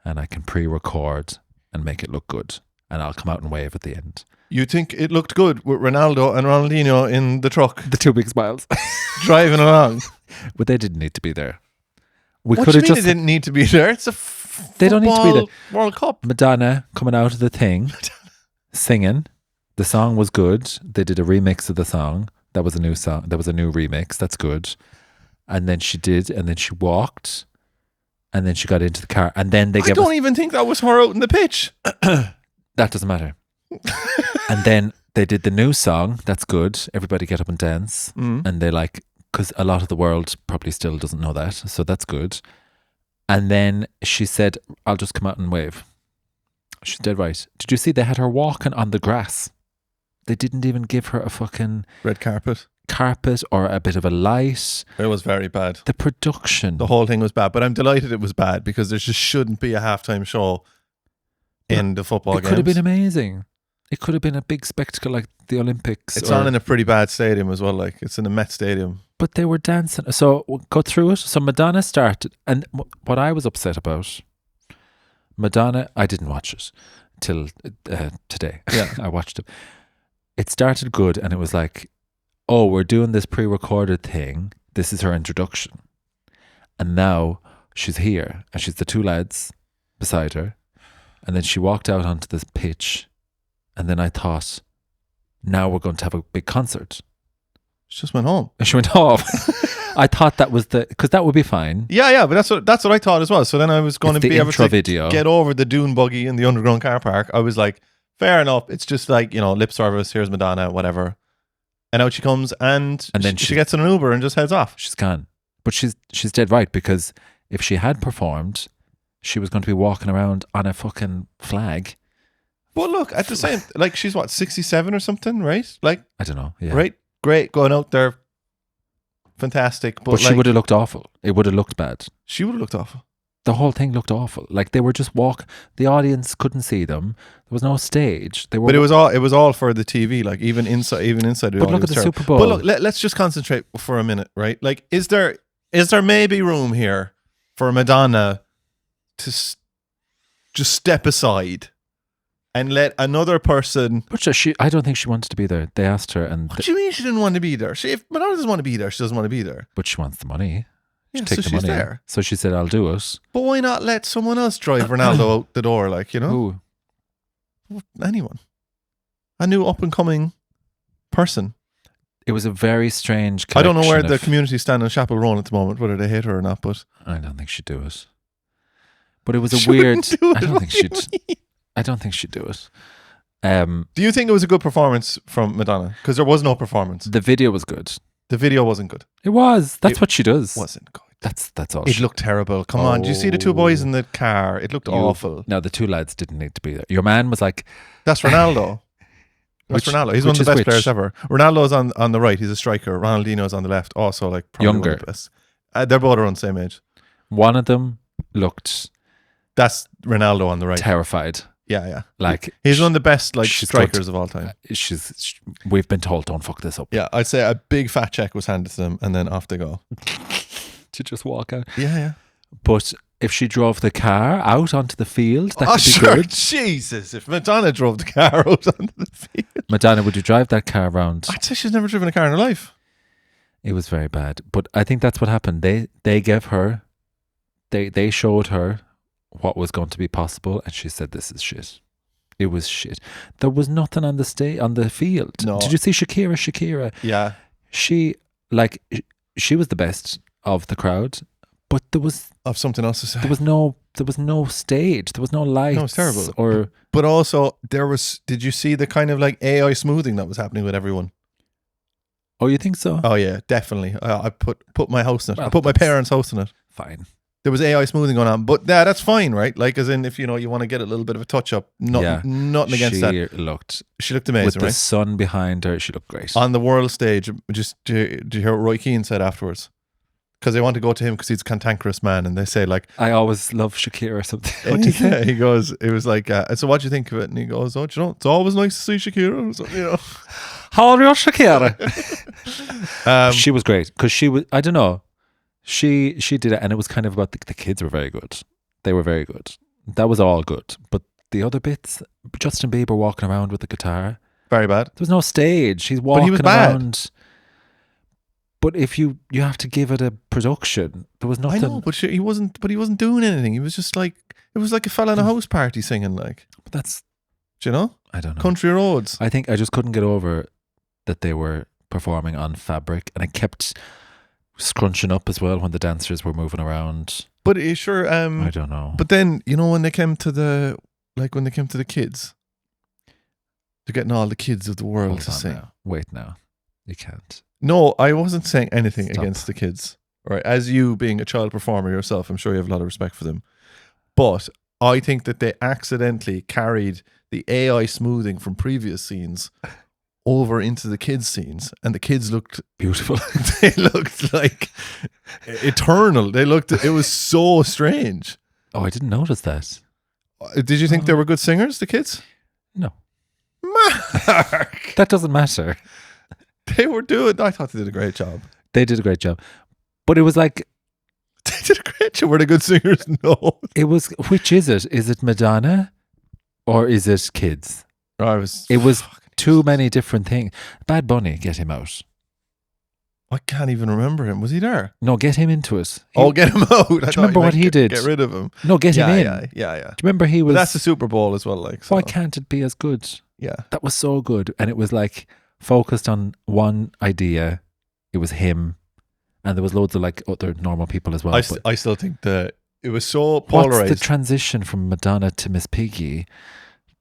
B: and I can pre-record and make it look good. And I'll come out and wave at the end.
A: You think it looked good with Ronaldo and Ronaldinho in the truck?
B: The two big smiles.
A: Driving along.
B: But they didn't need to be there.
A: What do you mean they didn't need to be there? It's a
B: they don't need to be there.
A: World Cup.
B: Madonna coming out of the thing, singing. The song was good. They did a remix of the song. That was a new song. That was a new remix. That's good. And then she walked. And then she got into the car. And then they
A: I don't even think that was her out in the pitch.
B: That doesn't matter. And then they did the new song. That's good. Everybody get up and dance. And they because a lot of the world probably still doesn't know that. So that's good. And then she said, I'll just come out and wave. She's dead right. Did you see they had her walking on the grass? They didn't even give her a fucking
A: red carpet
B: or a bit of a light.
A: It was very bad.
B: The production.
A: The whole thing was bad. But I'm delighted it was bad because there just shouldn't be a halftime show in the football games.
B: It could have been amazing. It could have been a big spectacle like the Olympics.
A: It's on in a pretty bad stadium as well. Like it's in a Met stadium.
B: But they were dancing. So we'll go through it. So Madonna started. And what I was upset about, Madonna, I didn't watch it till today.
A: Yeah.
B: I watched it. It started good and it was like, oh, we're doing this pre-recorded thing. This is her introduction. And now she's here and she's the two lads beside her. And then she walked out onto this pitch. And then I thought, now we're going to have a big concert.
A: She just went home.
B: And she went home. I thought that was because that would be fine.
A: Yeah, but that's what I thought as well. So then I was going to be able to
B: video.
A: Get over the dune buggy in the underground car park. I was like, fair enough. It's just like, lip service. Here's Madonna, whatever. And out she comes and then she gets in an Uber and just heads off.
B: She's gone. But she's dead right because if she had performed, she was going to be walking around on a fucking flag.
A: But look, at the same, she's what, 67 or something, right? I
B: don't know. Yeah.
A: Right? Great, going out there. Fantastic.
B: But she would have looked awful. It would have looked bad.
A: She would have looked awful.
B: The whole thing looked awful. Like they were just the audience couldn't see them. There was no stage. They were.
A: But it was all for the TV. Like even inside the.
B: But look at the Super Bowl.
A: But look, let's just concentrate for a minute, right? Like, is there maybe room here for Madonna to just step aside and let another person?
B: But I don't think she wanted to be there. They asked her, and
A: what do you mean she didn't want to be there? If Madonna doesn't want to be there, she doesn't want to be there.
B: But she wants the money.
A: Yeah, so she's there.
B: So she said, I'll do it.
A: But why not let someone else drive Ronaldo out the door,
B: Who?
A: Anyone. A new up-and-coming person.
B: It was a very strange
A: I don't know where the community stand on Chapel Roan at the moment, whether they hate her or not, but...
B: I don't think she'd do it. But it was a weird... I don't think she'd do it.
A: Do you think it was a good performance from Madonna? Because there was no performance.
B: The video was good.
A: The video wasn't good.
B: It was. That's what she does.
A: Wasn't good.
B: That's all.
A: It looked terrible. Come on. Did you see the two boys in the car? It looked awful.
B: No, the two lads didn't need to be there. Your man was like...
A: That's Ronaldo. That's
B: Which-
A: Ronaldo. He's
B: which
A: one of the
B: is
A: best
B: which?
A: players ever. Ronaldo's on the right. He's a striker. Ronaldinho's on the left. Also, like probably one
B: Younger.
A: of the best. They're both around the same age.
B: One of them looked
A: That's Ronaldo on the right.
B: terrified.
A: Yeah.
B: Like
A: He's one of the best like
B: she's
A: strikers of all time.
B: we've been told, don't fuck this up.
A: Yeah, I'd say a big fat check was handed to them, and then off they go.
B: To just walk out.
A: Yeah.
B: But if she drove the car out onto the field, that
A: Oh,
B: could be
A: sure.
B: good.
A: Jesus, if Madonna drove the car out onto the field,
B: Madonna, would you drive that car around?
A: I'd say she's never driven a car in her life.
B: It was very bad. But I think that's what happened. They gave her, they showed her what was going to be possible, and she said, "This is shit." It was shit. There was nothing on the field.
A: No.
B: Did you see Shakira?
A: Yeah.
B: She was the best of the crowd, but there was
A: Something else to say.
B: there was no stage. There was no lights.
A: No, it's terrible.
B: Or
A: But also, did you see the kind of like AI smoothing that was happening with everyone?
B: oh, you think so?
A: Oh yeah, definitely. I put my house in it.
B: Well,
A: I put my
B: that's-
A: parents' house in it.
B: Fine.
A: There was AI smoothing going on, but yeah, that's fine, right? Like, as in, if you want to get a little bit of a touch up, nothing against that. She looked
B: With
A: amazing,
B: the
A: right?
B: sun behind her, she looked great.
A: On the world stage, did you hear what Roy Keane said afterwards? Because they want to go to him because he's a cantankerous man, and they say like,
B: I always love Shakira or something. What do you think?
A: yeah, he goes, it was like, so what do you think of it? And he goes, oh, do you know, it's always nice to see Shakira. So,
B: How are you, Shakira?
A: She
B: She was great because she was. I don't know. She did it, and it was kind of about the kids were very good. They were very good. That was all good. But the other bits, Justin Bieber walking around with the guitar.
A: very bad.
B: There was no stage. He's
A: he
B: walking
A: was bad.
B: around. But if you have to give it a production, there was
A: I
B: nothing.
A: know, but he wasn't. But he wasn't doing anything. He was just like, it was like a fella in a house party singing, like,
B: But that's
A: do you know,
B: I don't know.
A: country roads.
B: I think I just couldn't get over that they were performing on fabric, and I kept scrunching up as well when the dancers were moving around.
A: But it sure.
B: I don't know.
A: But then when they came to the kids, they're getting all the kids of the world
B: Hold
A: to
B: on
A: sing.
B: now. Wait now. You can't.
A: No, I wasn't saying anything
B: Stop.
A: against the kids. Right, as you being a child performer yourself, I'm sure you have a lot of respect for them. But I think that they accidentally carried the AI smoothing from previous scenes over into the kids' scenes, and the kids looked
B: Beautiful.
A: they looked like eternal. It was so strange.
B: Oh, I didn't notice that.
A: Did you think they were good singers, the kids?
B: No.
A: Mark,
B: That doesn't matter.
A: they were doing. I thought they did a great job.
B: They did a great job. But it was like,
A: They did a great job. Were they good singers? No.
B: which is it? Is it Madonna or is it kids? It was too many different things. Bad Bunny, get him out.
A: I can't even remember him. Was he there?
B: No, get him into it.
A: Get him out. Do you
B: remember what he did?
A: Get rid of him.
B: No, get him in.
A: Yeah.
B: Do you remember he
A: But
B: was...
A: that's the Super Bowl as well. Like, so.
B: Why can't it be as good?
A: Yeah.
B: That was so good. And it was like focused on one idea. It was him. And there was loads of like other normal people as well. But
A: I still think that it was so
B: what's
A: polarized.
B: the transition from Madonna to Miss Piggy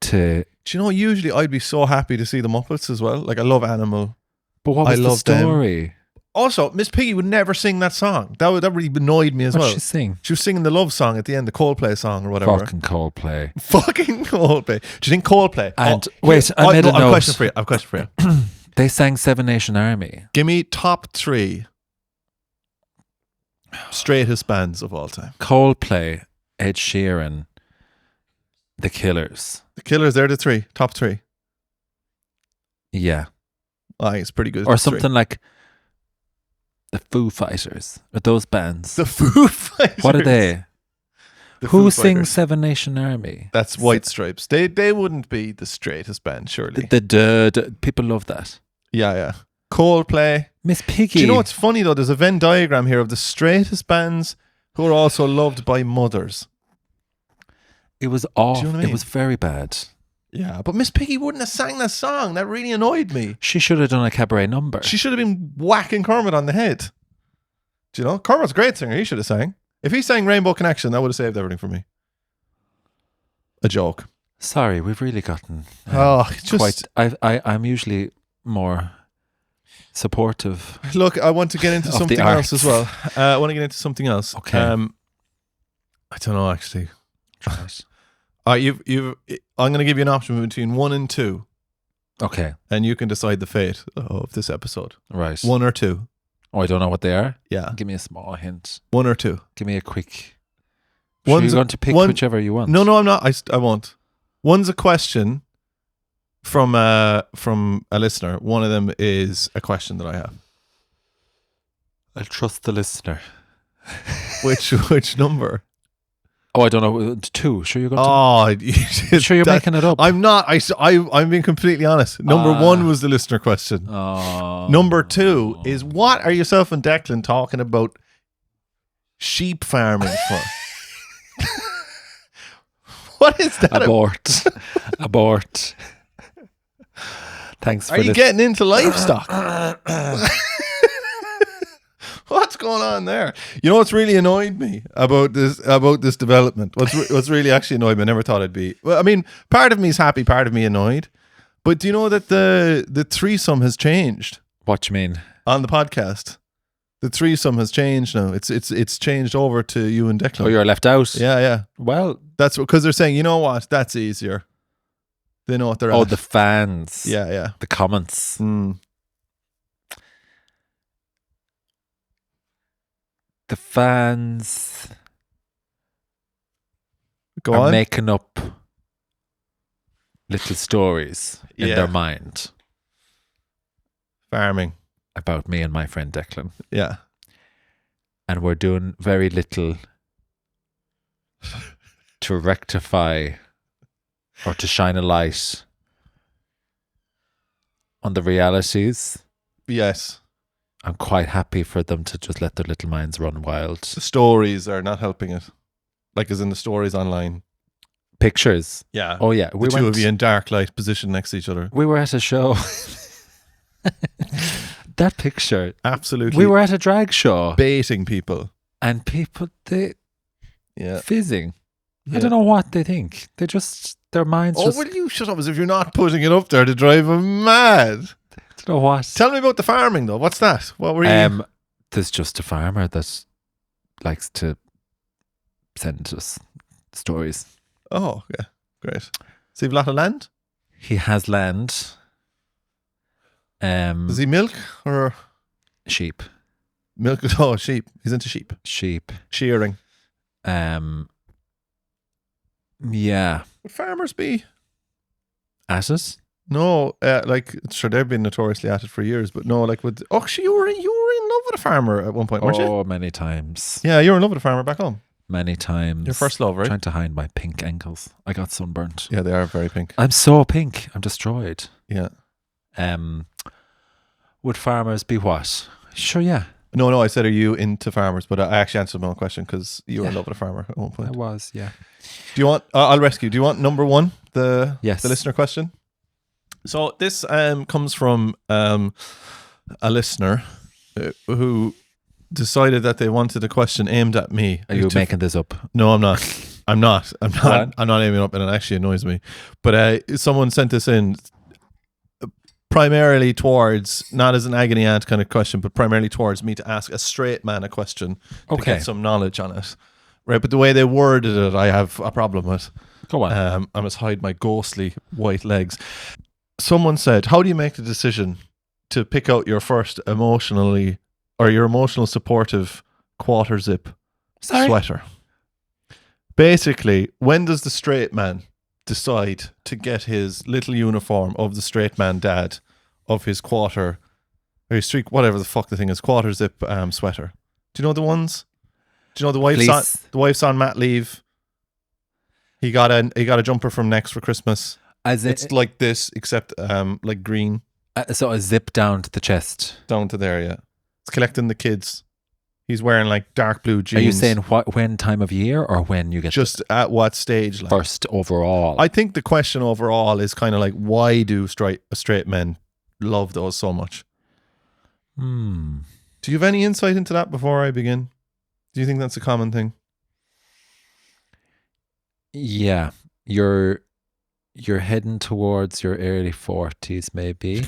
B: to...
A: Do you know, usually I'd be so happy to see the Muppets as well. Like, I love Animal.
B: But what was the
A: love them.
B: story?
A: Also, Miss Piggy would never sing that song. That really annoyed me as
B: What
A: well.
B: did she sing?
A: She was singing the love song at the end, the Coldplay song or whatever.
B: Fucking Coldplay.
A: Fucking Coldplay. Do you think Coldplay?
B: And wait, I made a
A: I have a
B: note.
A: question for you. I have a question for you.
B: They sang Seven Nation Army.
A: Give me top 3 straightest bands of all time.
B: Coldplay, Ed Sheeran, The Killers.
A: The Killers, they're the 3. Top 3.
B: Yeah.
A: I think it's pretty good.
B: Or
A: 3.
B: something like the Foo Fighters. Or those bands.
A: The Foo Fighters.
B: What are they?
A: The
B: Who
A: Foo
B: sings
A: Fighters.
B: Seven Nation Army?
A: That's White Stripes. They wouldn't be the straightest band, surely.
B: The people love that.
A: Yeah. Coldplay.
B: Miss Piggy.
A: Do you know what's funny though? There's a Venn diagram here of the straightest bands who are also loved by mothers.
B: It was off.
A: Do you know what I mean?
B: It was very bad.
A: Yeah, but Miss Piggy wouldn't have sang that song. That really annoyed me.
B: She should have done a cabaret number.
A: She should have been whacking Kermit on the head. Do you know? Kermit's a great singer. He should have sang. If he sang Rainbow Connection, that would have saved everything for me. A joke.
B: Sorry, we've really gotten
A: Just
B: I'm usually more supportive.
A: look. I want to get into
B: Of the
A: something else as well.
B: arts.
A: I want to get into something else.
B: Okay.
A: I don't know actually.
B: Right.
A: I'm going to give you an option between 1 and 2.
B: Okay.
A: and you can decide the fate of this episode.
B: Right.
A: One or two.
B: Oh, I don't know what they are.
A: Yeah.
B: Give me a small hint.
A: One or two.
B: Give me a quick. Sure, you're going to pick whichever you want.
A: No, I'm not. I won't. One's a question from a listener. One of them is a question that I have.
B: I'll trust the listener.
A: Which number?
B: Oh, I don't know. 2. Sure, you're going to.
A: Oh,
B: Sure, you're making it up.
A: I'm not. I'm being completely honest. Number 1 was the listener question.
B: Oh.
A: Number 2 is, what are yourself and Declan talking about sheep farming for? What is that?
B: Abort. Abort. Thanks for
A: Are you getting into livestock? What's going on there? You know what's really annoyed me about this development? What's really actually annoyed me? I never thought I'd be. Well, I mean, part of me is happy, part of me annoyed. But do you know that the threesome has changed
B: What do you mean?
A: on the podcast? The threesome has changed now. It's changed over to you and Declan.
B: Oh, you're left out?
A: Yeah.
B: Well,
A: That's because they're saying, you know what? That's easier. They know what they're at.
B: the fans.
A: Yeah.
B: The comments. The fans
A: Go
B: are
A: on.
B: making up little stories in
A: Yeah.
B: their mind
A: Farming.
B: about me and my friend Declan.
A: Yeah.
B: And we're doing very little to rectify or to shine a light on the realities.
A: Yes.
B: I'm quite happy for them to just let their little minds run wild.
A: The stories are not helping it. Like as in the stories online.
B: Pictures.
A: Yeah.
B: Oh yeah,
A: The two of you in dark light positioned next to each other.
B: We were at a show. That picture.
A: Absolutely.
B: We were at a drag show
A: baiting people.
B: and people
A: Yeah.
B: fizzing.
A: Yeah.
B: I don't know what they think. They just their minds
A: Oh,
B: just
A: will you shut up as if you're not putting it up there to drive them mad?
B: I don't know what.
A: Tell me about the farming though. What's that? What were you?
B: There's just a farmer that likes to send us stories.
A: Oh, yeah. Great. So you've a lot of land?
B: He has land.
A: Does he milk or
B: Sheep.
A: milk? Oh, sheep. He's into sheep.
B: Sheep.
A: Shearing.
B: Yeah.
A: Would farmers be?
B: At it?
A: No, like sure they've been notoriously at it for years, but no, like with actually you were in love with a farmer at one point, weren't you?
B: Oh, many times.
A: Yeah, you were in love with a farmer back home.
B: Many times.
A: Your first love, right?
B: Trying to hide my pink ankles. I got sunburnt.
A: Yeah, they are very pink.
B: I'm so pink. I'm destroyed.
A: Yeah.
B: Would farmers be what? Sure, yeah.
A: No, I said, are you into farmers? But I actually answered my own question because you were in love with a farmer at one
B: I
A: point.
B: was, yeah.
A: Do you want? I'll rescue. Do you want number 1, the
B: Yes.
A: the listener question? So this comes from a listener who decided that they wanted a question aimed at me.
B: Are you making this up?
A: No, I'm not. I'm not
B: What?
A: aiming up, and it actually annoys me. But someone sent this in primarily towards, not as an agony aunt kind of question, but primarily towards me to ask a straight man a question to
B: Okay.
A: get some knowledge on it. Right, but the way they worded it, I have a problem with.
B: Go on.
A: I must hide my ghostly white legs. Someone said, how do you make the decision to pick out your first emotional supportive quarter zip sweater? Basically, when does the straight man decide to get his little uniform of the straight man dad of his quarter or his streak, whatever the fuck the thing is, quarter zip sweater? Do you know the ones? Do you know the wife's on mat leave? He got a jumper from Next for Christmas.
B: As
A: It's like this, except like green
B: so a zip down to the chest.
A: down to there. Yeah, it's collecting the kids. He's wearing like dark blue jeans.
B: Are you saying when time of year or when you get
A: just at what stage? Like?
B: first overall?
A: I think the question overall is kind of like, why do straight men love those so much? Do you have any insight into that before I begin? Do you think that's a common thing?
B: Yeah, you're heading towards your early 40s, maybe.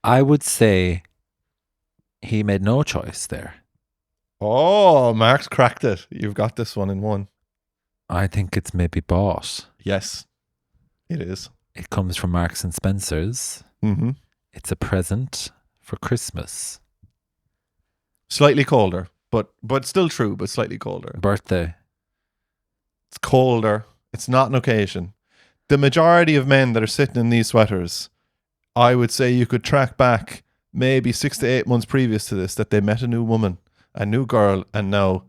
B: I would say he made no choice there.
A: Oh, Mark's cracked it. You've got this one in one.
B: I think it's maybe bought.
A: Yes. It is.
B: It comes from Marks and Spencer's.
A: Mm-hmm.
B: It's a present for Christmas.
A: Slightly colder, but still true, but slightly colder.
B: Birthday.
A: It's colder. It's not an occasion. The majority of men that are sitting in these sweaters, I would say you could track back maybe 6 to 8 months previous to this, that they met a new woman, a new girl, and now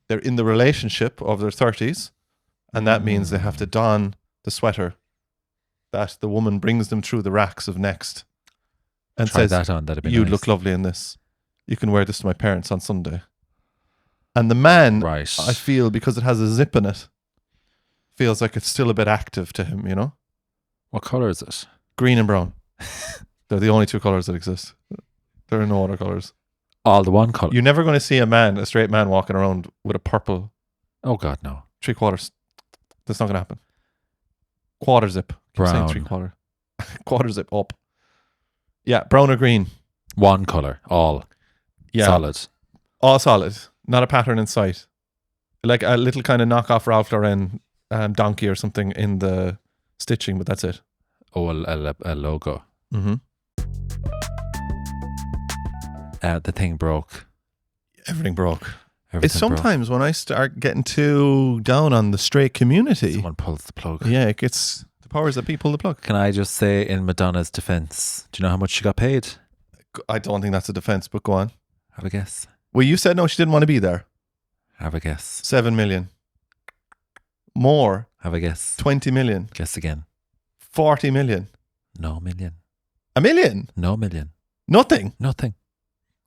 A: they're in the relationship of their 30s. And that means they have to don the sweater that the woman brings them through the racks of Next and
B: Try
A: says,
B: that on. That'd be
A: "You'd
B: nice.
A: look lovely in this. You can wear this to my parents on Sunday." And the man,
B: Right.
A: I feel, because it has a zip in it, feels like it's still a bit active to him, you know?
B: What colour is it?
A: Green and brown. They're the only two colours that exist. There are no other colours.
B: All the one colour.
A: You're never going to see a straight man walking around with a purple
B: Oh God, no.
A: 3/4. That's not going to happen. Quarter zip. Keep saying
B: Brown.
A: 3/4. Quarter zip up. Yeah, brown or green.
B: One colour. All.
A: Yeah.
B: Solid.
A: All solid. Not a pattern in sight. Like a little kind of knockoff Ralph Lauren donkey or something in the stitching, but that's it.
B: Oh, a logo.
A: Mm-hmm.
B: The thing broke.
A: Everything broke.
B: Everything
A: It's sometimes when I start getting too down on the straight community.
B: broke. Someone pulls the plug.
A: Yeah, it gets the powers that be pull the plug.
B: Can I just say, in Madonna's defence, do you know how much she got paid?
A: I don't think that's a defense, but go on.
B: Have a guess.
A: Well, you said no, she didn't want to be there.
B: Have a guess.
A: 7 million. More.
B: Have a guess.
A: 20 million.
B: Guess again.
A: 40 million.
B: No million.
A: A million.
B: No million.
A: Nothing.
B: Nothing.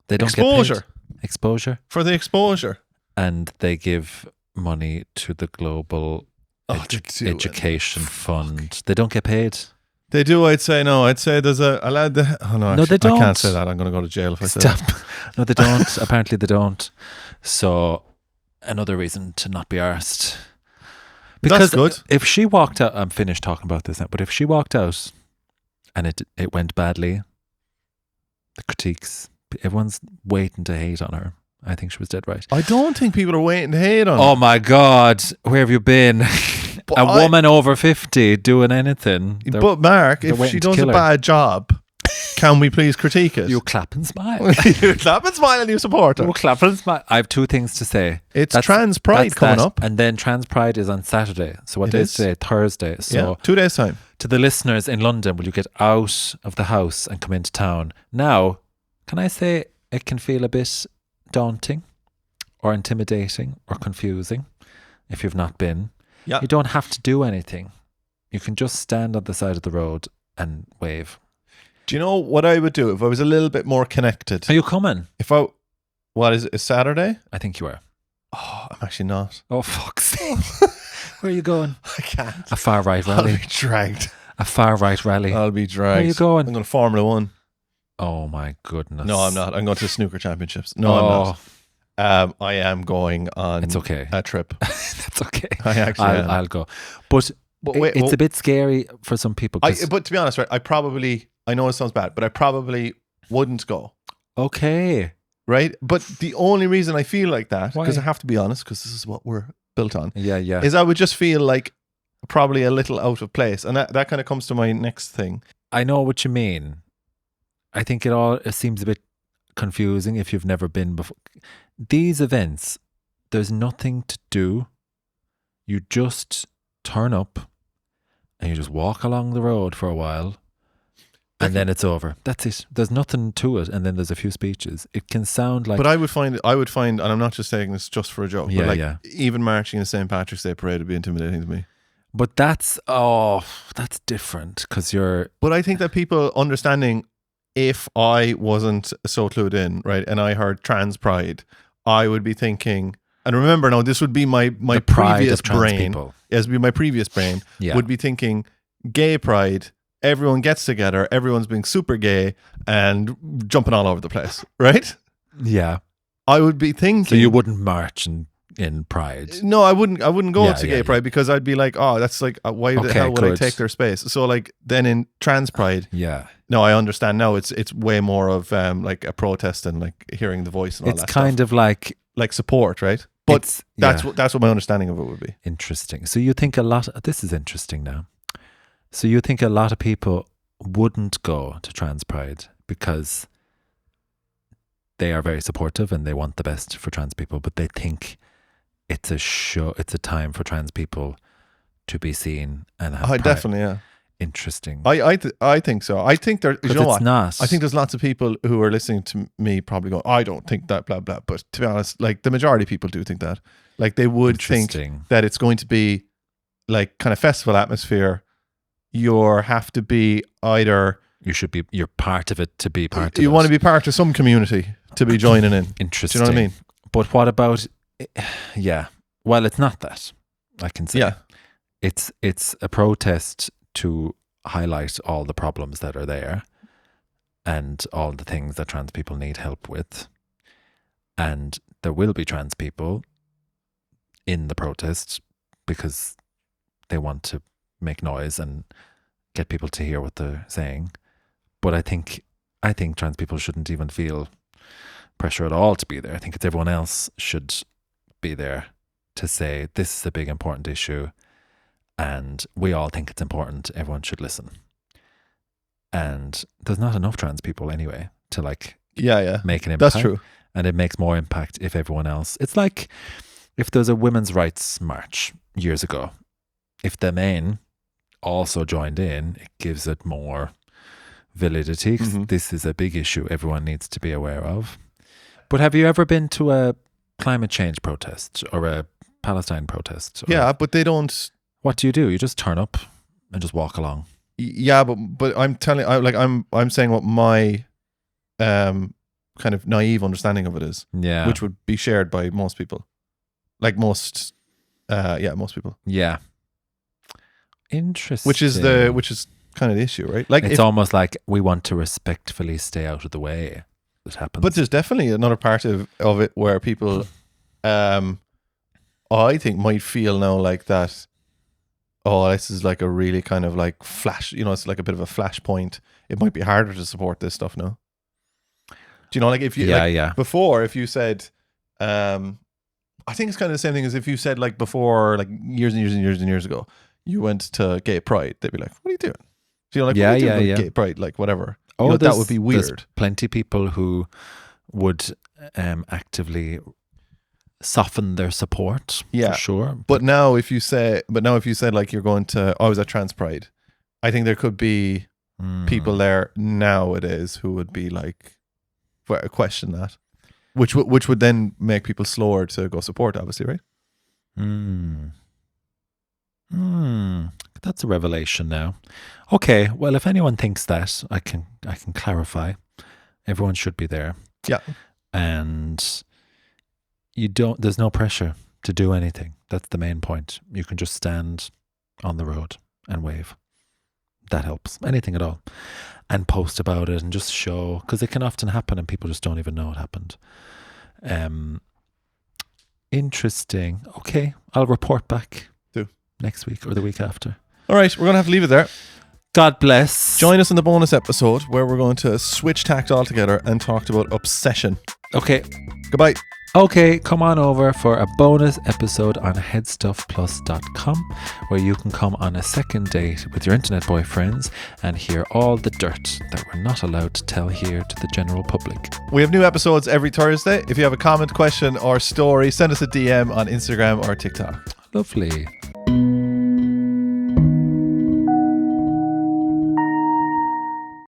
B: They don't
A: Exposure.
B: get paid. Exposure.
A: For the exposure.
B: And they give money to the Global
A: Oh, they do.
B: Education Fund. They don't get paid.
A: They do, I'd say. No, I'd say there's a lad that... Oh, no,
B: No,
A: actually,
B: they
A: I can't
B: don't.
A: say that. I'm going to go to jail if I say
B: Stop.
A: that.
B: No, they don't. Apparently they don't. So, another reason to not be arsed. Because
A: That's good.
B: if she walked out... I'm finished talking about this now. But if she walked out and it went badly, the critiques... Everyone's waiting to hate on her. I think she was dead right.
A: I don't think people are waiting to hate on her.
B: Oh my God, where have you been?
A: But
B: A woman over 50 doing anything.
A: But Mark,
B: they're
A: if
B: waiting
A: she
B: to
A: does a
B: kill her.
A: bad job, can we please critique it?
B: You clap and smile.
A: You clap and smile and you support her.
B: You clap and smile. I have two things to say.
A: It's Trans Pride coming up.
B: And then Trans Pride is on Saturday. So what
A: It
B: day
A: is.
B: is today? Thursday. So
A: Yeah, 2 days' time.
B: to the listeners in London, will you get out of the house and come into town? Now, can I say it can feel a bit daunting or intimidating or confusing if you've not been.
A: Yeah.
B: You don't have to do anything. You can just stand on the side of the road and wave.
A: Do you know what I would do if I was a little bit more connected?
B: Are you coming?
A: If I... What is it? Is Saturday?
B: I think you are.
A: Oh, I'm actually not.
B: Oh, fuck's sake. Where are you going?
A: I can't.
B: A far right
A: I'll
B: rally.
A: be dragged.
B: A far right rally.
A: I'll be dragged.
B: Where are you going?
A: I'm going to Formula 1.
B: Oh my goodness.
A: No, I'm not. I'm going to the snooker championships. No, I'm not. I am going on
B: It's okay.
A: a trip.
B: That's okay.
A: I actually am.
B: I'll go. But,
A: wait,
B: it's a bit scary for some people. 'cause-
A: But to be honest, right, I know it sounds bad, but I probably wouldn't go.
B: okay.
A: Right? But the only reason I feel like that, because
B: Why?
A: I have to be honest, because this is what we're built on,
B: Yeah.
A: is I would just feel like probably a little out of place. And that kind of comes to my next thing.
B: I know what you mean. I think it seems a bit confusing if you've never been before. These events, there's nothing to do. You just turn up and you just walk along the road for a while and then it's over. That's it. There's nothing to it. And then there's a few speeches. It can sound like...
A: But I would find, and I'm not just saying this just for a joke,
B: Yeah,
A: but like
B: yeah.
A: even marching in the St. Patrick's Day parade would be intimidating to me.
B: But that's different because you're...
A: But I think that people understanding, if I wasn't so clued in, right, and I heard Trans Pride, I would be thinking, and remember now, this would be my
B: the pride
A: previous
B: of trans
A: brain,
B: people.
A: yes, be my previous brain,
B: Yeah.
A: would be thinking gay pride, everyone gets together, everyone's being super gay and jumping all over the place, right?
B: Yeah.
A: I would be thinking...
B: So you wouldn't march in Pride?
A: No, I wouldn't go
B: Yeah,
A: to
B: yeah,
A: gay pride because I'd be like, oh, that's like, why the
B: Okay,
A: hell would I
B: good.
A: take their space? So like then in Trans Pride,
B: Yeah.
A: no, I understand now. It's way more of like a protest and like hearing the voice and all
B: It's
A: that
B: kind
A: stuff.
B: of like...
A: Like support, right? But
B: it's,
A: that's
B: yeah,
A: what my understanding of it would be.
B: interesting. So you think this is interesting now. So you think a lot of people wouldn't go to Trans Pride because they are very supportive and they want the best for trans people, but they think it's a time for trans people to be seen and have pride.
A: Definitely, yeah.
B: Interesting.
A: I think so. I think there. You know
B: it's
A: what?
B: not.
A: I think there's lots of people who are listening to me probably going, I don't think that, blah blah. But to be honest, like the majority of people do think that. Like they would think that it's going to be like kind of festival atmosphere. You have to be either
B: you're part of it to be part of it.
A: You want to be part of some community to be joining in.
B: Interesting.
A: Do you know what I mean?
B: But what about? Yeah. Well, it's not that. I can say.
A: Yeah.
B: It's a protest to highlight all the problems that are there and all the things that trans people need help with. And there will be trans people in the protest because they want to make noise and get people to hear what they're saying. But I think trans people shouldn't even feel pressure at all to be there. I think it's everyone else should be there to say this is a big important issue and we all think it's important. Everyone should listen. And there's not enough trans people anyway to make an impact.
A: That's true.
B: And it makes more impact if everyone else. It's like if there's a women's rights march years ago. If the men also joined in, it gives it more validity. This is a big issue everyone needs to be aware of. But have you ever been to a climate change protest or a Palestine protest?
A: Yeah, but they don't.
B: What do? You just turn up and just walk along.
A: Yeah, but I'm telling, I'm saying what my kind of naive understanding of it is.
B: Yeah,
A: which would be shared by most people, like most people.
B: Yeah, interesting.
A: Which is kind of the issue, right? Like
B: it's almost like we want to respectfully stay out of the way. That happens,
A: but there's definitely another part of it where people, I think, might feel now like that. Oh, this is like a really kind of like flash, it's like a bit of a flashpoint. It might be harder to support this stuff now. Do you know, like if you, before, if you said, I think it's kind of the same thing as if you said like before, like years and years and years and years ago, you went to gay pride, they'd be like, what are you doing? Do you know, like, what are you doing with gay pride? Like whatever.
B: Oh,
A: that would be weird.
B: There's plenty of people who would actively soften their support, for sure.
A: But now if you said like you're going to, I was at Trans Pride, I think there could be people there nowadays who would be like question that, which would then make people slower to go support, obviously, right?
B: That's a revelation now. Okay, well, if anyone thinks that, I can clarify. Everyone should be there.
A: Yeah,
B: and there's no pressure to do anything. That's the main point. You can just stand on the road and wave. That helps. Anything at all. And post about it and just show, because it can often happen and people just don't even know it happened. Interesting. Okay, I'll report back next week or the week after.
A: All right, we're going to have to leave it there.
B: God bless.
A: Join us in the bonus episode where we're going to switch tact altogether and talk about obsession.
B: Okay.
A: Goodbye.
B: Okay, come on over for a bonus episode on headstuffplus.com where you can come on a second date with your internet boyfriends and hear all the dirt that we're not allowed to tell here to the general public.
A: We have new episodes every Thursday. If you have a comment, question or story, send us a DM on Instagram or TikTok.
B: Lovely.